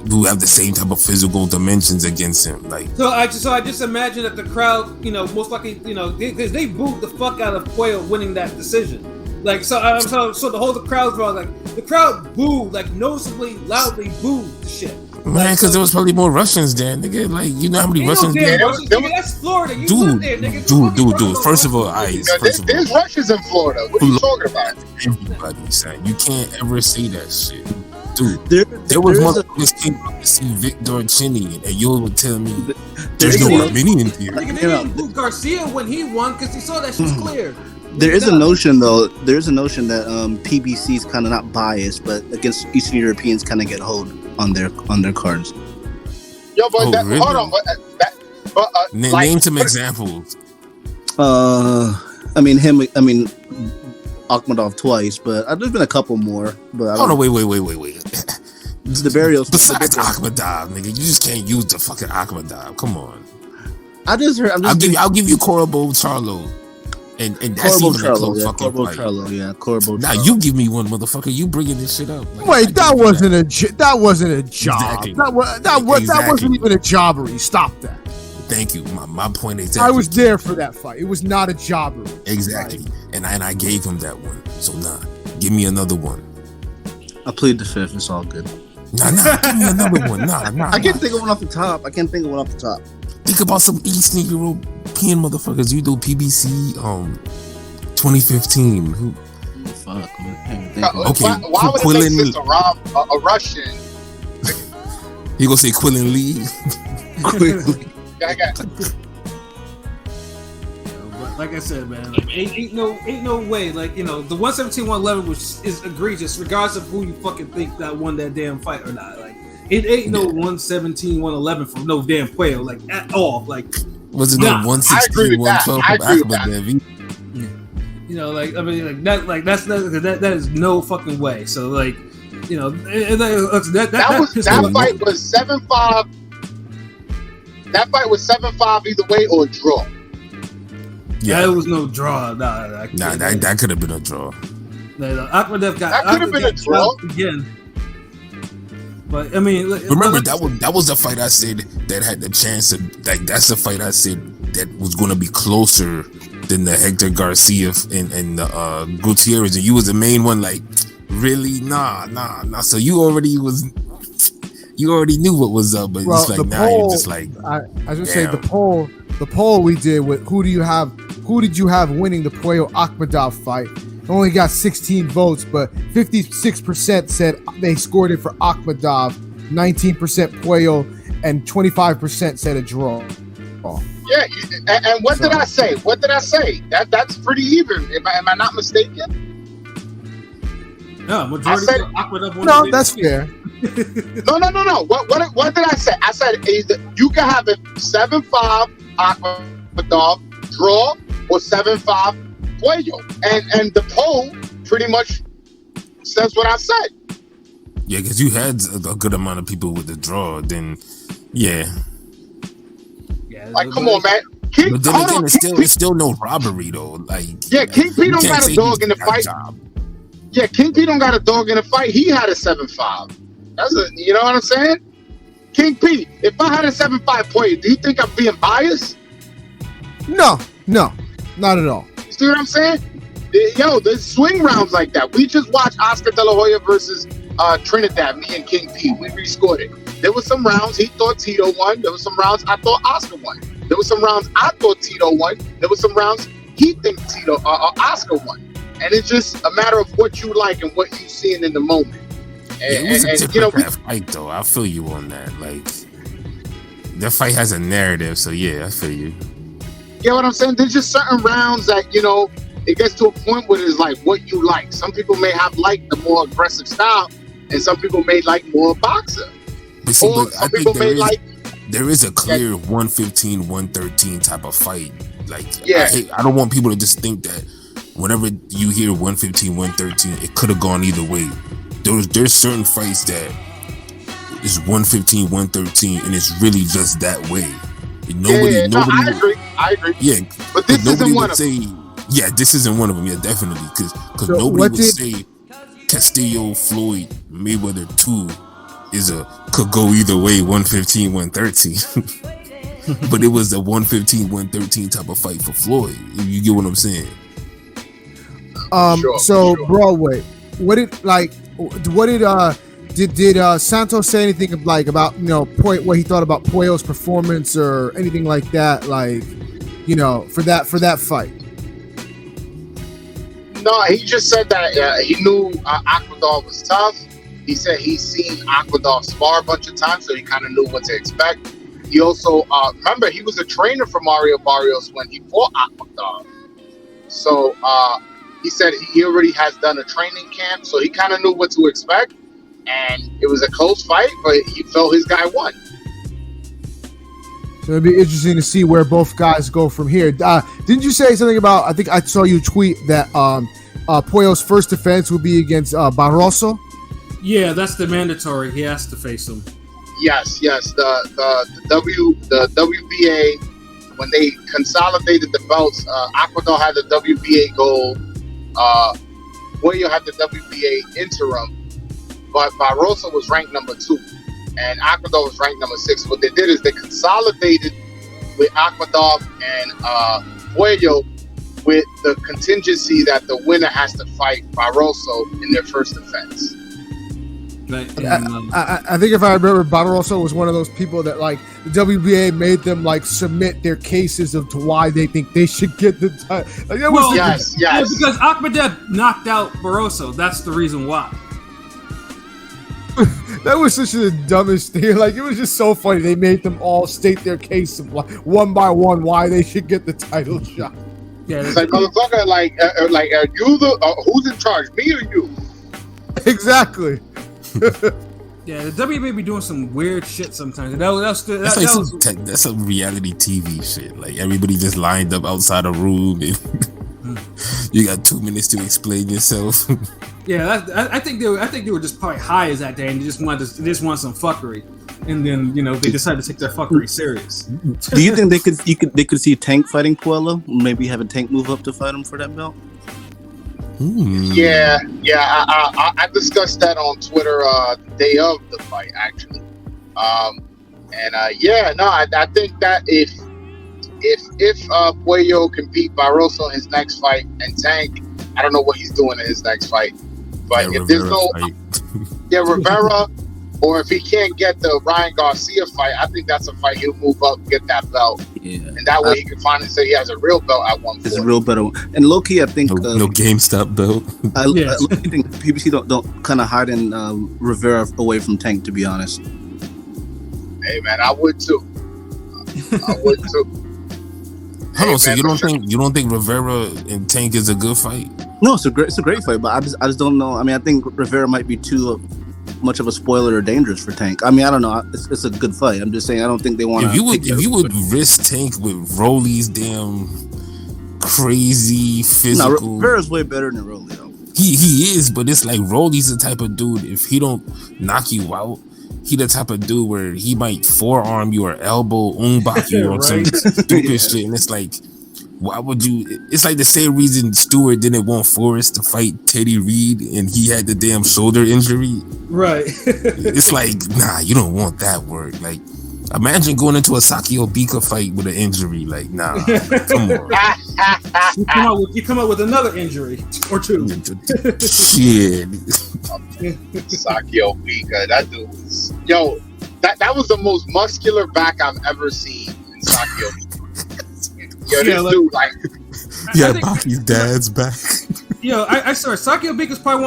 who have the same type of physical dimensions against him. Like, so I just imagine that the crowd, most likely, they booed the fuck out of Puello winning that decision. Like, so the crowd's wrong. Like, the crowd booed, like, noticeably loudly booed the shit. Man, because there was probably more Russians there, nigga. Like, you know how many Russians there? That's Florida. You live there, nigga. Dude. First of all, there's Russians in Florida. What are you talking about? Everybody, son. You can't ever say that shit. Dude, there was motherfuckers came up to see Victor Chinny, and you would tell me there's no Armenians here. Nigga, they didn't boo Garcia when he won because he saw that shit's clear. There is a notion that PBC is kind of not biased, but against Eastern Europeans kind of get hold on their cards. Yo, but really? Hold on, name some examples. Akhmadov twice, but there's been a couple more. But hold on, wait. The burials. Besides Akhmadov, nigga, you just can't use the fucking Akhmadov. Come on. I'll give you Corabo Charlo. And that's even a close yeah, fucking fight. Corbo. Now you give me one, motherfucker. You bringing this shit up? Like, Wait, that wasn't a job. Exactly. That wasn't even a jobbery. Stop that. Thank you. My point exactly. I was there for that fight. It was not a jobbery. Exactly. And I gave him that one. So give me another one. I plead the fifth. It's all good. Nah, give me another one. I can't think of one off the top. Think about some Eastern European motherfuckers. You do PBC 2015. Who? Fuck. Okay. Why would it make sense to rob a Russian? You gonna say Quillen Lee? Like I said, man, like, ain't no way. Like, you know, the 117, 111 is egregious, regardless of who you fucking think that won that damn fight or not. Like, it ain't no 117, 111 from no damn Puello, like at all. Like, was it no 116, 112 from Ahmed? You know, like I mean, that is no fucking way. So, like, you know, that fight was 7-5. That fight was 7-5 either way or a draw. Yeah, it was no draw. That could have been a draw. Akhmadov that could have been a draw again. But I mean, remember that was the fight I said that had the chance to, like, that's the fight I said that was going to be closer than the Hector Garcia and the Gutierrez, and you was the main one. Like, really? Nah. So you already knew what was up, but it's like now you're just like. I was gonna say the poll we did with who did you have winning the Puello Akhmadov fight only got 16 votes, but 56% said they scored it for Akhmadov, 19% Puello, and 25% said a draw. Yeah, and what did I say? That's pretty even. Am I not mistaken? No, majority said, no, that's fair. No. What did I say? I said either you can have it 7-5 Akhmadov draw or 7-5 Puello, and the poll pretty much says what I said. Yeah, because you had a good amount of people with the draw. Then, yeah. Like, come on, man. But then again, it's still no robbery though. Like, yeah, King P don't got a dog in the fight. Yeah, King P don't got a dog in the fight. He had a 7-5. You know what I'm saying? King P, if I had a 7-5 Puello, do you think I'm being biased? No, not at all. You see what I'm saying? Yo, there's swing rounds like that. We just watched Oscar De La Hoya versus Trinidad, me and King P. We rescored it. There was some rounds he thought Tito won. There was some rounds I thought Oscar won. There was some rounds I thought Tito won. There was some rounds he thinks Oscar won. And it's just a matter of what you like and what you're seeing in the moment. And, it was a different fight, though. I feel you on that. Like, that fight has a narrative, so yeah, I feel you. You know what I'm saying? There's just certain rounds that, you know, it gets to a point where it's like what you like. Some people may have liked the more aggressive style, and some people may like more boxer. But see, I think there is a clear 115, 113 type of fight. Like, yeah. I don't want people to just think that whenever you hear 115, 113, it could have gone either way. There's certain fights that is 115, 113, and it's really just that way. Nobody. I agree. Yeah, but this isn't one of them. Yeah, this isn't one of them. Yeah, definitely, because nobody would say Castillo, Floyd, Mayweather 2 could go either way, 115, 113. But it was the 115, 113 type of fight for Floyd. You get what I'm saying? Sure. Broadway, did Santos say anything about, you know, what he thought about Puello's performance or anything like that, like, you know, for that fight? No, he just said that he knew Akhmadov was tough. He said he's seen Akhmadov spar a bunch of times, so he kind of knew what to expect. He also remember he was a trainer for Mario Barrios when he fought Akhmadov. So he said he already has done a training camp, so he kind of knew what to expect. And it was a close fight, but he felt his guy won. So it'd be interesting to see where both guys go from here. Didn't you say something about, I think I saw you tweet that Puello's first defense will be against Barroso? Yeah, that's the mandatory. He has to face him. Yes. The WBA when they consolidated the belts, Aquador had the WBA gold, Puello had the WBA interim, but Barroso was ranked number 2, and Aquador was ranked number 6. What they did is they consolidated with Aquador and Puello with the contingency that the winner has to fight Barroso in their first defense. Right. And, I think if I remember, Barroso was one of those people that like the WBA made them like submit their cases of to why they think they should get the title. Like, that was yes. Yeah, because Akhmadab knocked out Barroso. That's the reason why. that was such the dumbest thing. Like, it was just so funny. They made them all state their case of like, one by one why they should get the title shot. Yeah, It's like, motherfucker, are you the who's in charge, me or you? Exactly. Yeah, the WBA be doing some weird shit sometimes. That's a reality TV shit. Like, everybody just lined up outside a room and you got 2 minutes to explain yourself. Yeah, I think they were just probably high as that day, and they just wanted some fuckery, and then they decided to take their fuckery serious. Do you think they could see Tank fighting Puello? Maybe have a Tank move up to fight him for that belt? Yeah. I discussed that on Twitter the day of the fight, actually. I think that if Puello can beat Barroso in his next fight, and Tank, I don't know what he's doing in his next fight, but if there's no Rivera, or if he can't get the Ryan Garcia fight, I think that's a fight he'll move up and get that belt. Yeah. And that way he can finally say he has a real belt at 140. It's a real belt. And low-key, I think... No GameStop belt. I think PBC don't kind of hiding Rivera away from Tank, to be honest. Hey, man, I would too. Hold on, so you don't think Rivera and Tank is a good fight? No, it's a great fight, but I just don't know. I mean, I think Rivera might be too much of a spoiler or dangerous for Tank. I mean, I don't know. It's a good fight. I'm just saying I don't think they want to. If you would risk Tank with Rolly's damn crazy physical. No, Rivera's way better than Rolly though. He is, but it's like Rolly's the type of dude. If he don't knock you out, he the type of dude where he might forearm you or elbow umbak you or some stupid shit. And it's like, why would you? It's like the same reason Stewart didn't want Forrest to fight Teddy Reed and he had the damn shoulder injury. Right. It's like, nah, you don't want that word. Like, imagine going into a Saki Obika fight with an injury. Like, nah, come on. You come out with another injury or two. Shit. Saki Obika, that dude was that was the most muscular back I've ever seen in Saki Obika. Dude, Baki's dad's back. I swear, Saki Obika is probably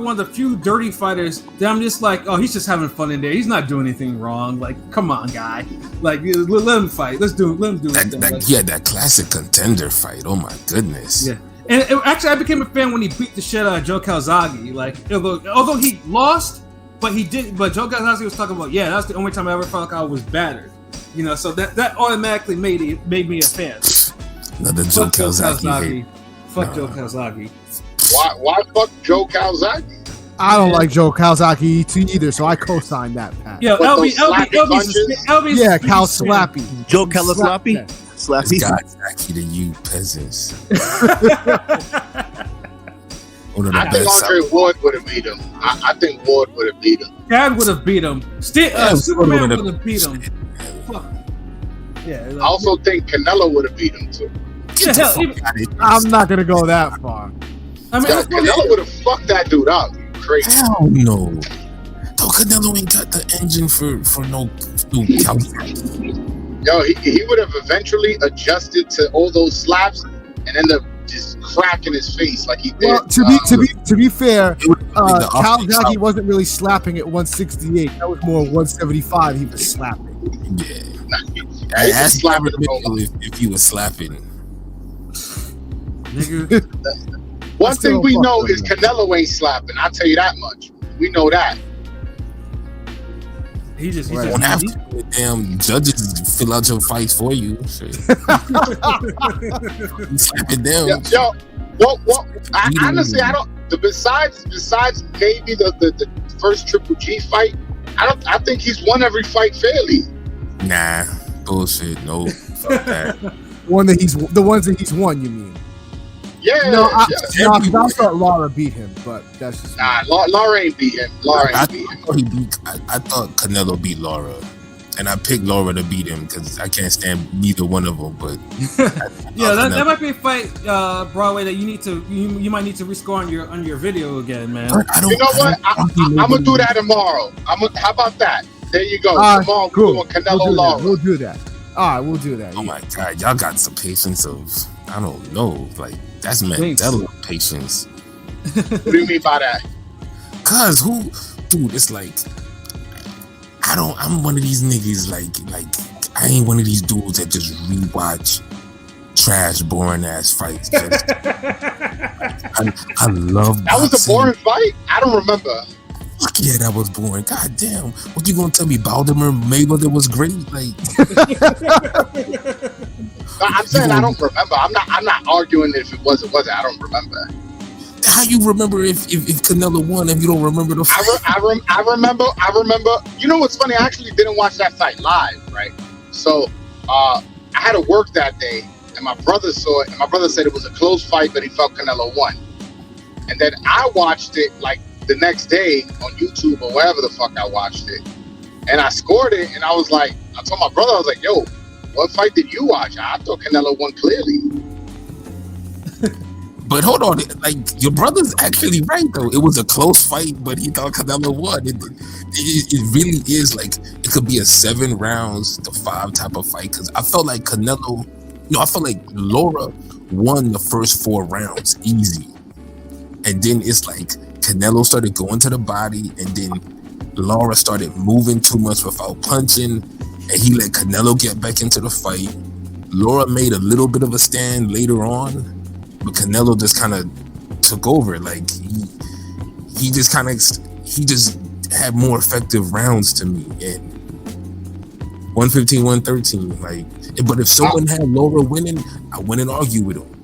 one of the few dirty fighters that I'm just like, oh, he's just having fun in there. He's not doing anything wrong. Like, come on, guy. Like, let him fight. Let him do it. That classic contender fight. Oh my goodness. Yeah. And actually, I became a fan when he beat the shit out of Joe Calzaghe. Like, although he lost, but Joe Calzaghe was talking about, that's the only time I ever felt like I was battered. So that automatically made me a fan. Another Joe Calzaghe. Fuck Joe Calzaghe. Why fuck Joe Calzaghe? I don't like Joe Calzaghe either, so I co-signed that, Pat. Yeah, LB, yeah, Cal Slappy. Joe Cal Slappy? Slappy? Calzaghe to you peasants. I think Andre Ward would have beat him. I think Ward would have beat him. Dad would have beat him. Superman would have beat him. Fuck. Yeah. I also think Canelo would have beat him too. I'm not gonna go that far. I mean, Canelo would have fucked that dude up. Crazy. Hell no. No, Canelo ain't got the engine for no Calzaghe. Yo, he would have eventually adjusted to all those slaps and end up just cracking his face like he did. Well, to be fair, Calzaghe wasn't really slapping at 168. That was more 175. He was slapping. Yeah. I asked him if he was slapping. Nigga. One thing we know is Canelo ain't slapping. I'll tell you that much. We know that. He just won't have to. Damn judges fill out your fights for you. Slap it down. Yo, honestly, I don't. Besides maybe the first Triple G fight, I think he's won every fight fairly. Nah. Bullshit. No, fuck that. The ones that he's won. You mean? Yeah. No, I Everywhere. thought Laura beat him, but that's just Nah, Laura ain't beat him. I thought Canelo beat Laura, and I picked Laura to beat him because I can't stand neither one of them. But Yeah, that might be a fight, Broadway, that you might need to rescore on your video again, man. You know what? I'm gonna do that tomorrow. How about that? There you go. Tomorrow cool. we're doing Canelo Laura. We'll do that. All right, we'll do that. Oh my god, y'all got some patience of I don't know, like that's Mandela patience. What do you mean by that? Cause dude, it's like I'm one of these niggas like I ain't one of these dudes that just rewatch trash, boring ass fights. I love That was a boxing. boring fight? I don't remember. Fuck yeah, that was boring. God damn. What you gonna tell me? Baltimore Mayweather was great? Like No, I'm saying I don't remember. I'm not arguing if it was or wasn't. I don't remember. how you remember if Canelo won if you don't remember the fight? I remember. You know what's funny? I actually didn't watch that fight live, right? So I had to work that day, and my brother saw it, and my brother said it was a close fight, but he felt Canelo won. And then I watched it like the next day on YouTube or wherever the fuck I watched it, and I scored it, and I was like, I told my brother, I was like, yo, what fight did you watch? I thought Canelo won clearly. But hold on, like your brother's actually right though. It was a close fight, but he thought Canelo won. It really is like it could be a 7 rounds to 5 type of fight. Because I felt like Canelo, I felt like Laura won the first 4 rounds easy, and then it's like Canelo started going to the body, and then Laura started moving too much without punching, and he let Canelo get back into the fight. Laura made a little bit of a stand later on, but Canelo just kind of took over. Like he just had more effective rounds to me. And 115, 113. Like, but if someone had Laura winning, I wouldn't argue with him.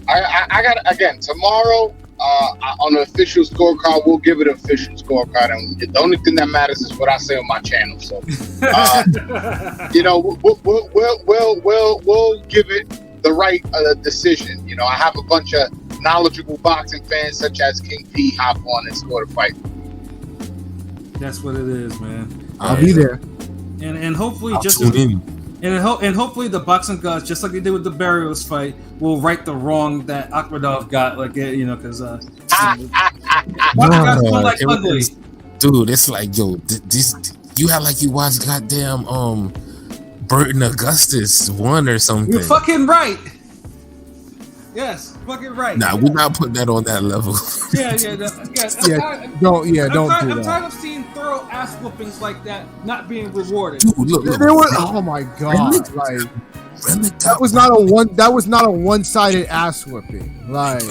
I got again tomorrow on the official scorecard. We'll give it an official scorecard, and the only thing that matters is what I say on my channel. So, we'll give it the right decision. I have a bunch of knowledgeable boxing fans such as King P hop on and score the fight. That's what it is, man. I'll be there. And hopefully I'll tune in. And hopefully the boxing gods, just like they did with the Barrios fight, will right the wrong that Akhmadov got. Like because like ugly. Dude, it's like this. You had like you watched goddamn Burton Augustus won or something. You're fucking right. Yes, fucking right. Nah, we're not putting that on that level. Yeah. Don't do I'm that. tired of seeing thorough ass whoopings like that not being rewarded. Dude, look. There was, oh my god! Like Relic that was not a one-sided ass whipping. Like,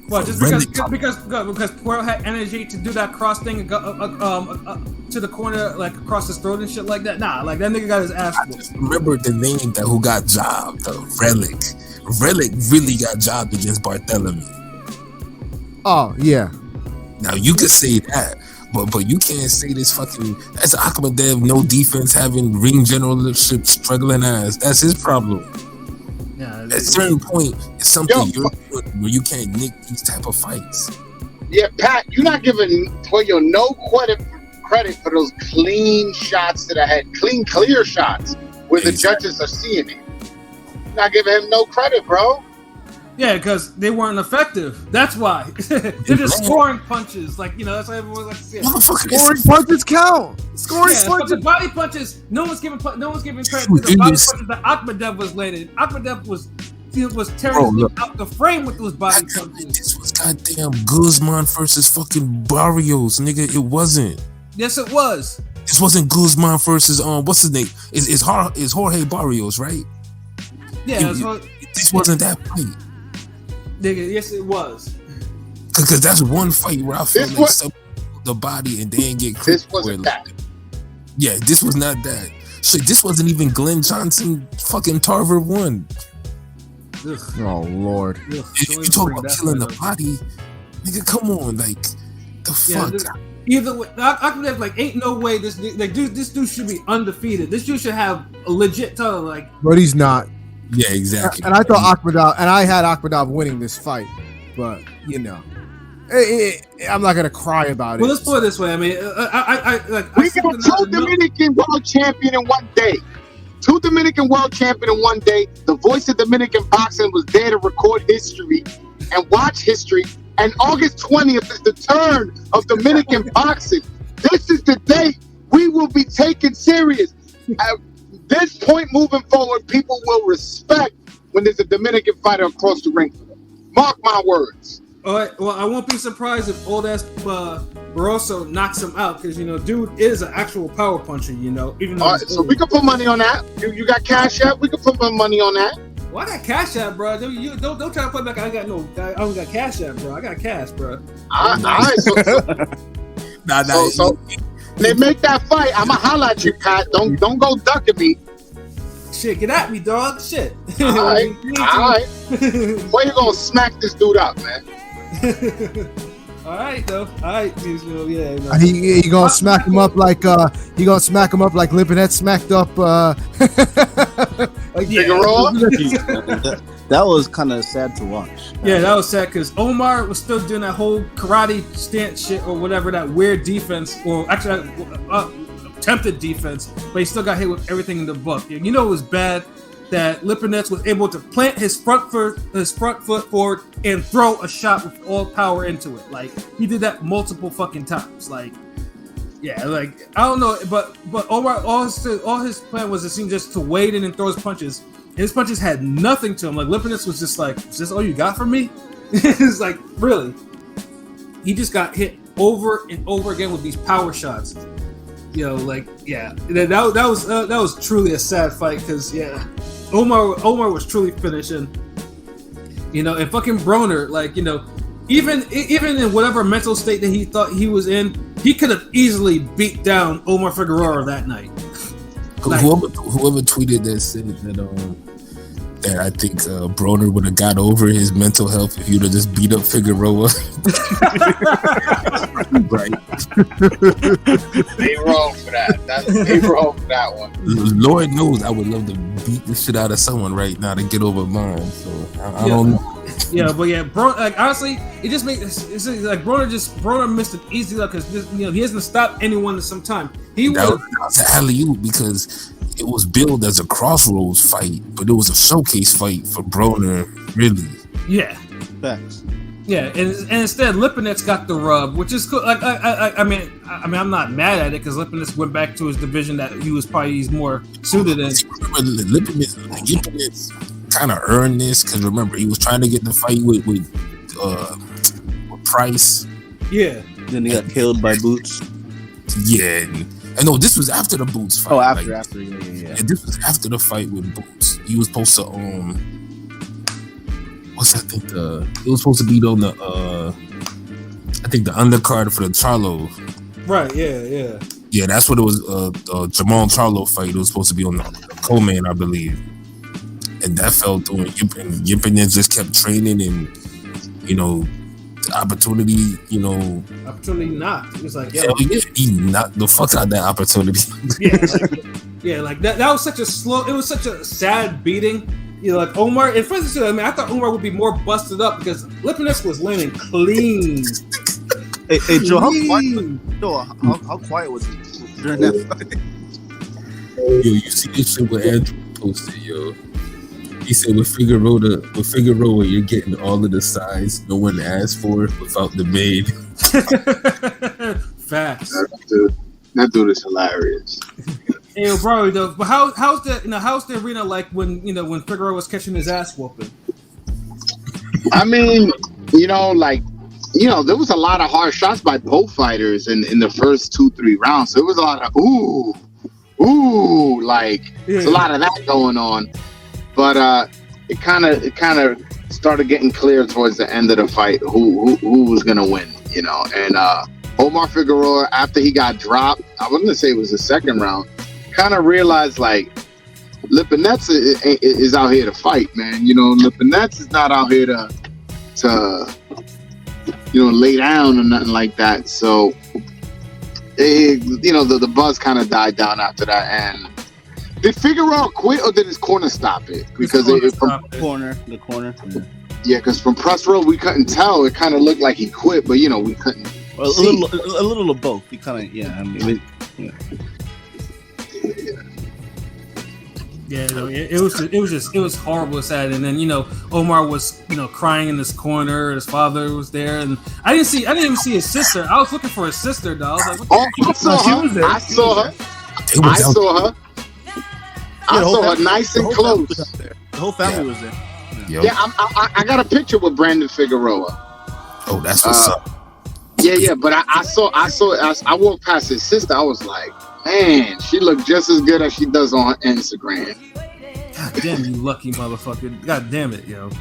well, just because Poirot had energy to do that cross thing and go to the corner, like across his throat and shit like that. Nah, like that nigga got his ass I whooped. just remember the name that who got jobbed though. Relic really got jobbed against Barthélemy. oh yeah, Now you could say that, but you can't say this fucking. That's Akhmadov, no defense, having ring generalship, struggling ass. That's his problem. Yeah, At a certain point, it's something you're doing where you can't nick these type of fights. Yeah, Pat, you're not giving Poyo no credit for those clean shots to the head, clear shots where the judges are seeing it. You're not giving him no credit, bro. yeah, because they weren't effective. That's why they're just scoring punches. Like that's why everyone likes to see it. scoring punches count. Scoring But punches. the body punches, no one's giving credit to the body punches that Akhmadov was landed. Akhmadov was tearing out the frame with those body punches. This was goddamn Guzman versus fucking Barrios, nigga. It wasn't. Yes, it was. This wasn't Guzman versus what's his name? Is Jorge Barrios, right? Yeah, This wasn't that fight. nigga. Yes, it was. Because that's one fight where I feel like some the body and they didn't get credit. This wasn't that. Yeah, this was not that. Shit, this wasn't even Glenn Johnson fucking Tarver 1. Ugh. Oh lord. If you talk about killing the body, nigga, come on, like the fuck. Either way, Akhmedov like ain't no way this dude should be undefeated. This dude should have a legit title. Like, but he's not. Yeah, exactly. And I thought Akhmedov, and I had Akhmedov winning this fight, but you know, I'm not gonna cry about it. Well, let's put it this way. I mean, We got two Dominican world champion in one day. Two Dominican world champion in one day. The voice of Dominican boxing was there to record history and watch history. And August 20th is the turn of Dominican boxing. This is the day we will be taken serious. At this point moving forward, people will respect when there's a Dominican fighter across the ring. Mark my words. All right. Well, I won't be surprised if old ass Barroso knocks him out because you know, dude is an actual power puncher. You know, even though. All right, so we can put money on that. You got cash out? We can put money on that. Well, I got cash out, bro. You don't try to play back. I don't got cash out, bro. I got cash, bro. All right, so they make that fight. I'ma holler at you, Pat. Don't go ducking me. Shit, get at me, dog. Shit. All right. Where you gonna smack this dude up, man? All right, though. All right, yeah. No. And he gonna smack him up like Lipinets smacked up like Figueroa. That was kind of sad to watch. Yeah, that was sad because Omar was still doing that whole karate stance shit or whatever, that weird defense, or actually attempted defense, but he still got hit with everything in the book. You know, it was bad that Lipinets was able to plant his front foot forward and throw a shot with all power into it. Like, he did that multiple fucking times. Like, yeah, like, I don't know, but Omar, all his plan was, it seemed, just to wade in and throw his punches. His punches had nothing to him. Like, Lipinets was just like, is this all you got for me? It's like, really? He just got hit over and over again with these power shots. You know, like, yeah, that was truly a sad fight because, yeah, Omar was truly finishing. You know, and fucking Broner, like, you know, even in whatever mental state that he thought he was in, he could have easily beat down Omar Figueroa that night. Like, whoever tweeted that said that I think Broner would have got over his mental health if you'd have just beat up Figueroa. Right. They wrong for that. They wrong for that one. Lord knows I would love to beat the shit out of someone right now to get over mine. So I don't know. Yeah, but yeah, like, honestly, it just makes it's like Broner missed an easy luck because, you know, he hasn't stopped anyone in some time. That was an alley-oop because it was billed as a crossroads fight, but it was a showcase fight for Broner, really. Yeah. Thanks. Yeah, and instead Lipinets got the rub, which is cool. Like, I mean, I'm not mad at it because Lipinets went back to his division that he's more suited in. Lipinets kind of earned this because remember he was trying to get the fight with Price. Yeah. Then he got killed by Boots. Yeah. And no, this was after the Boots fight. Oh, after, yeah. And this was after the fight with Boots. He was supposed to it was supposed to be on the I think the undercard for the Charlo. Right, yeah. Yeah, that's what it was. Jamal Charlo fight. It was supposed to be on the co-main, I believe. And that fell through. And Lipinets just kept training, and you know, the opportunity. You know, opportunity knocked. It was like, yeah, he knocked the fuck out of that opportunity. Like that was such a slow. It was such a sad beating. You know, like Omar. And for instance, I mean, I thought Omar would be more busted up because Lipinets was landing clean. Hey, Joe, how quiet was he during that fight? Yo, you see this shit with Andrew posted, yo. He said with Figueroa, you're getting all of the sides no one asked for without the maid. Facts. That dude is hilarious. Hey, bro, though, but how's the arena like when Figueroa was catching his ass whooping? I mean, there was a lot of hard shots by both fighters in the first 2-3 rounds. So it was a lot of there's a lot of that going on. But it kind of started getting clear towards the end of the fight who was gonna win, And Omar Figueroa, after he got dropped, I wasn't gonna say it was the second round, kind of realized like Lipinets is out here to fight, man. Lipinets is not out here to lay down or nothing like that. So The buzz kind of died down after that. And did Figueroa quit or did his corner stop it? Because the corner. Yeah, because from press row we couldn't tell. It kind of looked like he quit, but we couldn't. Well, a little of both. He kind of Yeah, it was horrible, sad, and then Omar was crying in this corner. His father was there, and I didn't even see his sister. I was looking for his sister, though. I was like, I saw her. I saw her nice and close. The whole family was there. Yeah, I got a picture with Brandon Figueroa. Oh, that's what's up. Yeah, but I walked past his sister. I was like, man, she looked just as good as she does on Instagram. God damn, you lucky motherfucker. God damn it, yo.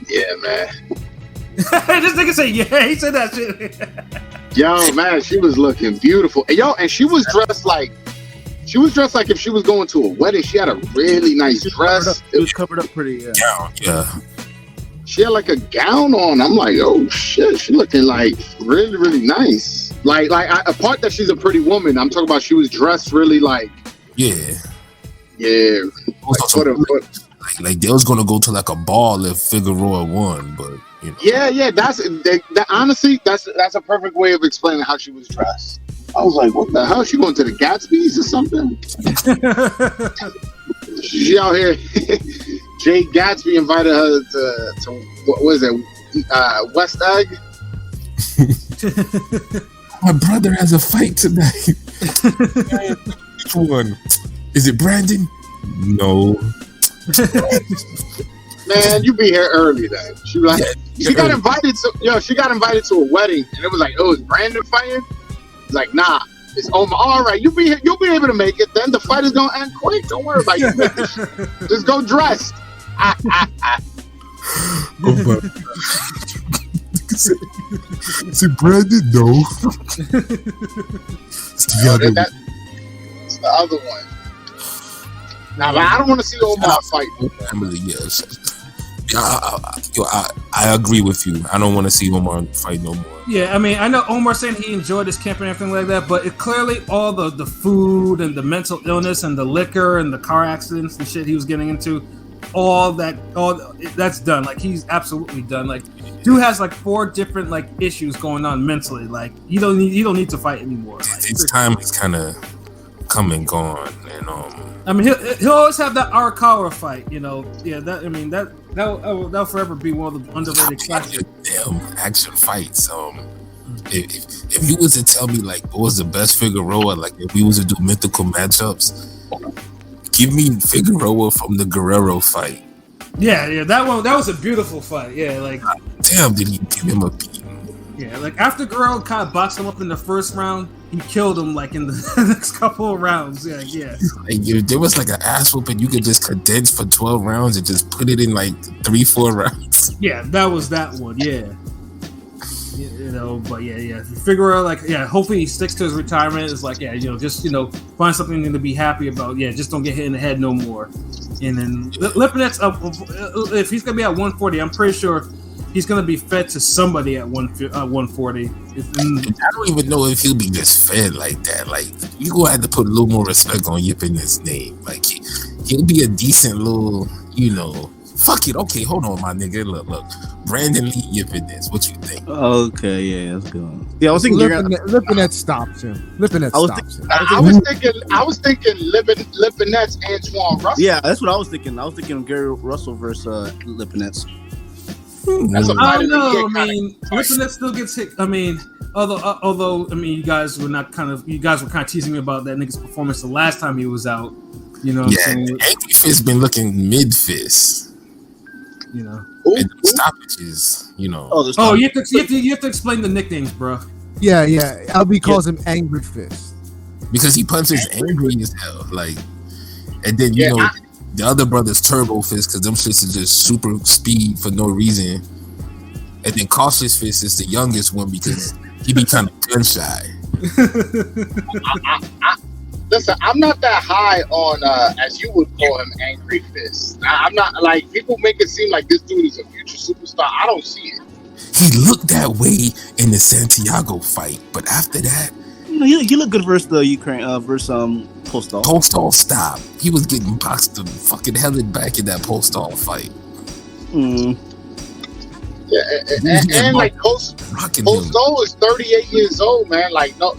Yeah, man. This nigga say, yeah, he said that shit. Yo, man, she was looking beautiful. And she was dressed like if she was going to a wedding. She had a really nice dress. It was covered up pretty. Yeah. She had like a gown on. I'm like, oh shit, she looking like really, really nice. Like apart that she's a pretty woman, I'm talking about she was dressed really like. Yeah. Like they was gonna go to like a ball if Figueroa won, but Yeah. Honestly, that's a perfect way of explaining how she was dressed. I was like, what the hell? She going to the Gatsby's or something? She out here. Jay Gatsby invited her to what was it? West Egg. My brother has a fight tonight. Which one? Is it Brandon? No. Man, you be here early then. She was like, she got invited to a wedding, and it was like, oh, is Brandon fighting? It's like, nah, it's Omar. All right, you'll be able to make it. Then the fight is gonna end quick. Don't worry about it. Just go dressed. Oh my. Is it Brandon? No. It's the other one. It's the other one. Nah, but I don't want to see Omar fight. Family, yes. I agree with you. I don't want to see Omar fight no more. Yeah, I mean, I know Omar saying he enjoyed his camp and everything like that, but it clearly all the food and the mental illness and the liquor and the car accidents and shit he was getting into, all that's done. Like, he's absolutely done. Like, dude has like 4 different like issues going on mentally. Like, you don't need to fight anymore. Like, his time is kind of come and gone, and I mean, he'll always have that Arakawa fight, Yeah, that'll forever be one of the underrated classics. Damn action fights. If you was to tell me like what was the best Figueroa, like if we was to do mythical matchups, give me Figueroa from the Guerrero fight. Yeah, that was a beautiful fight. Yeah, like damn, did he give him a beat? Yeah, like after Guerrero kind of boxed him up in the first round, he killed him like in the next couple of rounds. Yeah. Like if there was like an ass whooping you could just condense for 12 rounds and just put it in like 3-4 rounds. Yeah, that was that one. Yeah. But yeah. Figueroa, like, yeah, hopefully he sticks to his retirement. It's like, yeah, just find something to be happy about. Yeah, just don't get hit in the head no more. And then Lipinets, if he's gonna be at 140, I'm pretty sure he's gonna be fed to somebody at 140. I don't even know if he'll be just fed like that. Like, you gonna have to put a little more respect on Lipinets' name. Like, he'll be a decent little, Fuck it. Okay, hold on, my nigga. Look. Brandon Lee Lipinets. What you think? Okay, yeah, that's good. Yeah, I was thinking Lipinets stops him. I was thinking Lipinets, Antoine Russell. Yeah, that's what I was thinking. I was thinking Gary Russell versus Lipinets. That's a I don't know. I mean, Lipinets still gets hit. I mean, although you guys were kind of teasing me about that nigga's performance the last time he was out. Angry Fist been looking mid fist. And stoppages. You have to explain the nicknames, bro. Yeah. LB calls him Angry Fist because he punches angry as hell. Like, and then the other brother's Turbo Fist because them shits is just super speed for no reason. And then Cautious Fist is the youngest one because he be kind of gun shy. Listen, I'm not that high on, as you would call him, Angry Fist. I'm not, like, people make it seem like this dude is a future superstar. I don't see it. He looked that way in the Santiago fight, but after that, he looked good versus the Ukraine versus Postol. Postol stopped. He was getting boxed the fucking hell back in that Postol fight. Yeah, and like Postol is 38 years old, man. Like, no,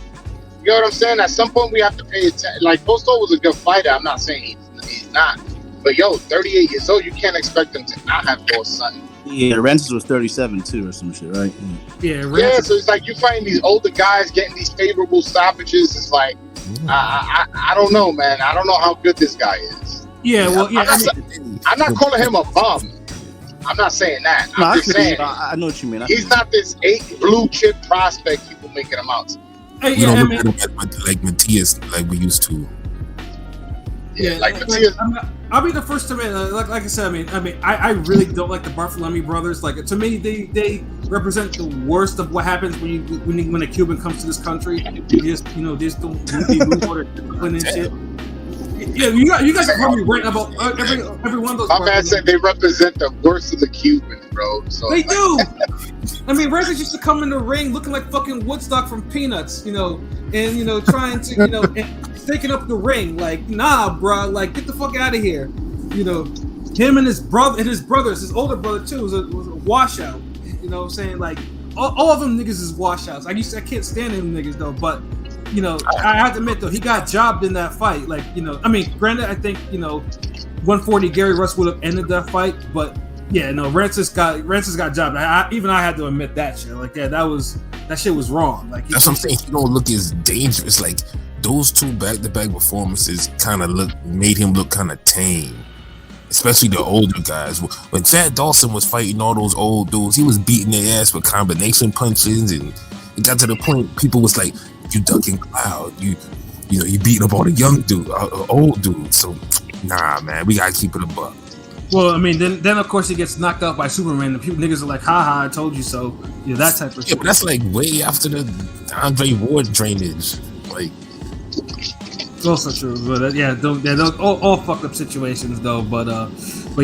you know what I'm saying? At some point, we have to pay attention. Like, Postol was a good fighter. I'm not saying he's not. But, 38 years old, you can't expect him to not have more son. Yeah, Rancis was 37, too, or some shit, right? Yeah, so it's like you find these older guys getting these favorable stoppages. It's like, I don't know, man. I don't know how good this guy is. Yeah, well, yeah. I'm not calling him a bum. I'm not saying that. I'm just saying. I know what you mean. He's not this blue chip prospect people making him out. We don't look at him like Matias like we used to. Yeah, like Matias. I'll be the first to admit, like I said, I really don't like the Bartholomew brothers. Like, to me, they represent the worst of what happens when a Cuban comes to this country. They just don't move order discipline and shit. Yeah, you guys have heard me rant about every one of those. My man said they represent the worst of the Cubans, bro. So they do. Rancis used to come in the ring looking like fucking Woodstock from Peanuts, and trying to, and taking up the ring. Like, nah, bro, like, get the fuck out of here. Him and his brothers, his older brother too, was a washout. You know what I'm saying? Like, all of them niggas is washouts. I can't stand them niggas though, but. I have to admit though, he got jobbed in that fight. Like, granted, I think 140 Gary Russ would have ended that fight, but yeah, no, Rancis got jobbed. I had to admit that shit. Like, yeah, that shit was wrong. Like, that's what I'm saying. He don't look as dangerous. Like, those two back-to-back performances kind of made him look kind of tame, especially the older guys. When Fat Dawson was fighting all those old dudes, he was beating their ass with combination punches, and it got to the point people was like, you ducking Cloud, you beating up all the young dude, old dudes. So nah, man, we gotta keep it a buck. Well, then of course he gets knocked out by Superman, and niggas are like, haha, I told you so. That type of shit. Yeah, but that's like way after the Andre Ward drainage. Like, also true, but those all fucked up situations though. But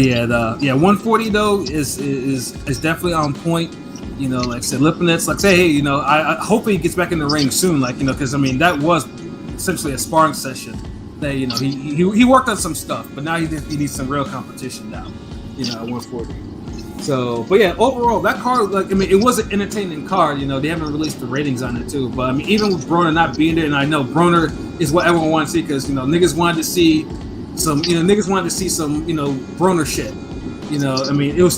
yeah, 140 though is definitely on point. Like I said, Lipinets, like say, hey, I hopefully he gets back in the ring soon, like, because that was essentially a sparring session. That he worked on some stuff, but now he needs some real competition now, at 140. So, but yeah, overall that card, like, it was an entertaining card. They haven't released the ratings on it too, but even with Broner not being there, and I know Broner is what everyone wanted to see because niggas wanted to see some Broner shit. It was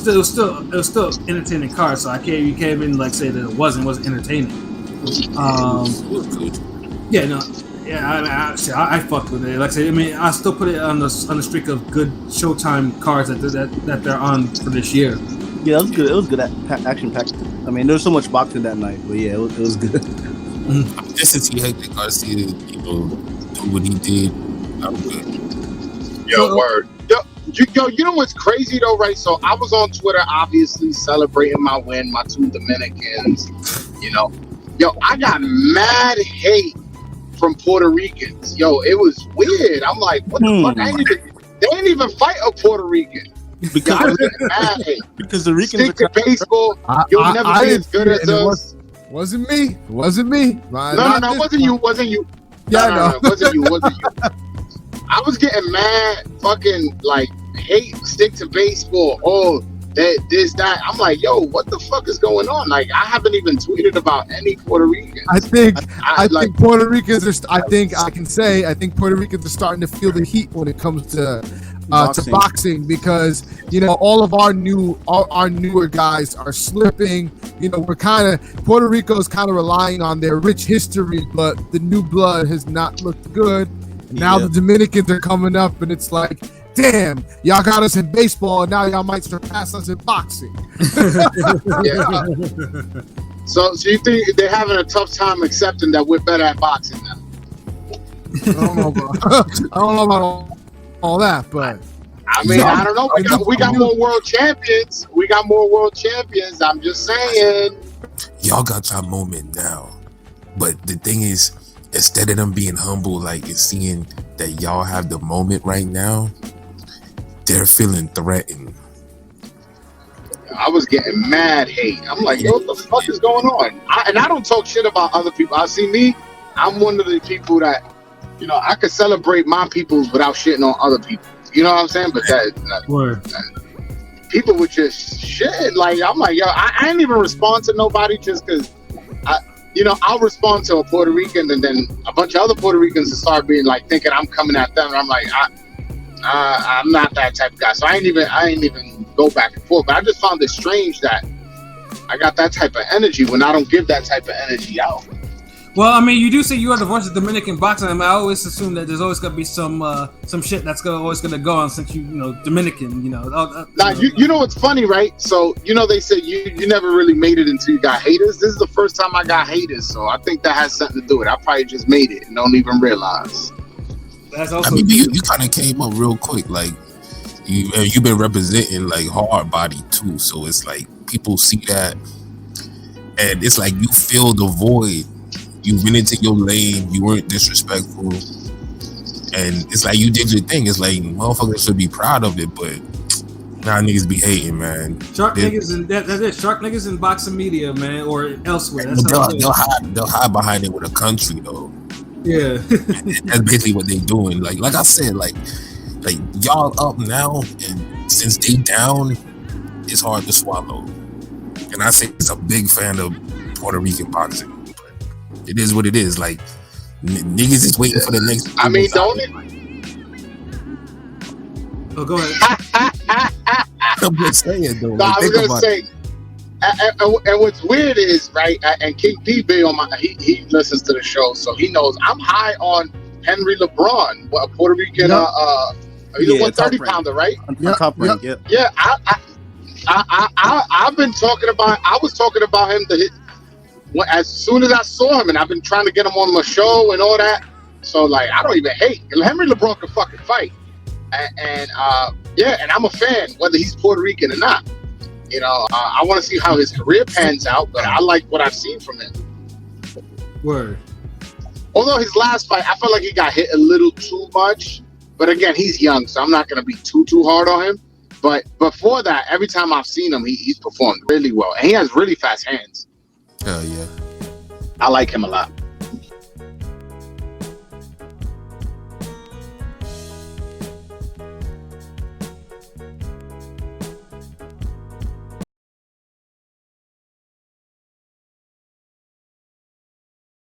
still entertaining card, so you can't even like say that it wasn't entertaining. I fucked with it. Like I said, I still put it on the streak of good Showtime cards that they're on for this year. Yeah, it was good. It was good action packed. There was so much boxing that night, but yeah, it was good. Just to see Hector Garcia, do what he did, I'm good. Yo, word. You know what's crazy though, right? So I was on Twitter, obviously celebrating my win, my two Dominicans. I got mad hate from Puerto Ricans. It was weird. I'm like, what the fuck? They ain't even fight a Puerto Rican. Because I was getting mad hate. Because the Ricans stick to baseball. You'll never be as good as us. Wasn't me. No, it wasn't you. Yeah, no, it wasn't you. I was getting mad, fucking like hate, stick to baseball. Oh, that. I'm like, yo, what the fuck is going on? Like, I haven't even tweeted about any Puerto Ricans. I think Puerto Ricans are. I think Puerto Ricans are starting to feel the heat when it comes to boxing because all of our newer guys are slipping. We're Puerto Rico's kind of relying on their rich history, but the new blood has not looked good. Now the Dominicans are coming up, and it's like, damn, y'all got us in baseball, and now y'all might surpass us in boxing. So you think they're having a tough time accepting that we're better at boxing now? I don't know about all that, but I don't know. We got more world champions. I'm just saying. Y'all got your moment now, but the thing is, instead of them being humble, like, and seeing that y'all have the moment right now, they're feeling threatened. I was getting mad hate. I'm like, yo, what the fuck is going on? And I don't talk shit about other people. I see me. I'm one of the people that, you know, I could celebrate my peoples without shitting on other people. You know what I'm saying? But people would just shit. Like, I'm like, yo, I ain't even respond to nobody just because, you know, I'll respond to a Puerto Rican and then a bunch of other Puerto Ricans will start being like thinking I'm coming at them. And I'm like, I'm not that type of guy. So I ain't even go back and forth. But I just found it strange that I got that type of energy when I don't give that type of energy out. Well, I mean, you do say you are the voice of Dominican boxing. I mean, I always assume that there's always gonna be some shit that's always gonna go on since you know Dominican. You know. You know what's funny, right? So you know they say you never really made it until you got haters. This is the first time I got haters, so I think that has something to do with it. I probably just made it and don't even realize. That's also. I mean, you kind of came up real quick, like you've been representing like hard body too, so it's like people see that, and it's like you fill the void. You went into your lane. You weren't disrespectful, and it's like you did your thing. It's like motherfuckers should be proud of it, but now niggas be hating, man. Shark niggas in boxing media, man, or elsewhere. That's they'll hide behind it with a country though. Yeah, that's basically what they doing. Like I said, like y'all up now, and since they down, it's hard to swallow. And I say it's a big fan of Puerto Rican boxing. It is what it is. Like niggas is waiting for the next. I mean, don't it? Oh, go ahead. I'm just saying, though. No, I was gonna say, and what's weird is right. And King P be on my. He listens to the show, so he knows I'm high on Henry LeBron, a Puerto Rican. He's a 130 pounder, right? Top rank, yeah. Yeah, I've been talking about. I was talking about him as soon as I saw him, and I've been trying to get him on my show and all that. So like, I don't even hate Henry LeBron can fucking fight, and I'm a fan whether he's Puerto Rican or not. You know, I want to see how his career pans out, but I like what I've seen from him. Word. Although his last fight, I felt like he got hit a little too much, but again, he's young, so I'm not going to be too hard on him. But before that, every time I've seen him, he's performed really well, and he has really fast hands. Hell yeah. I like him a lot.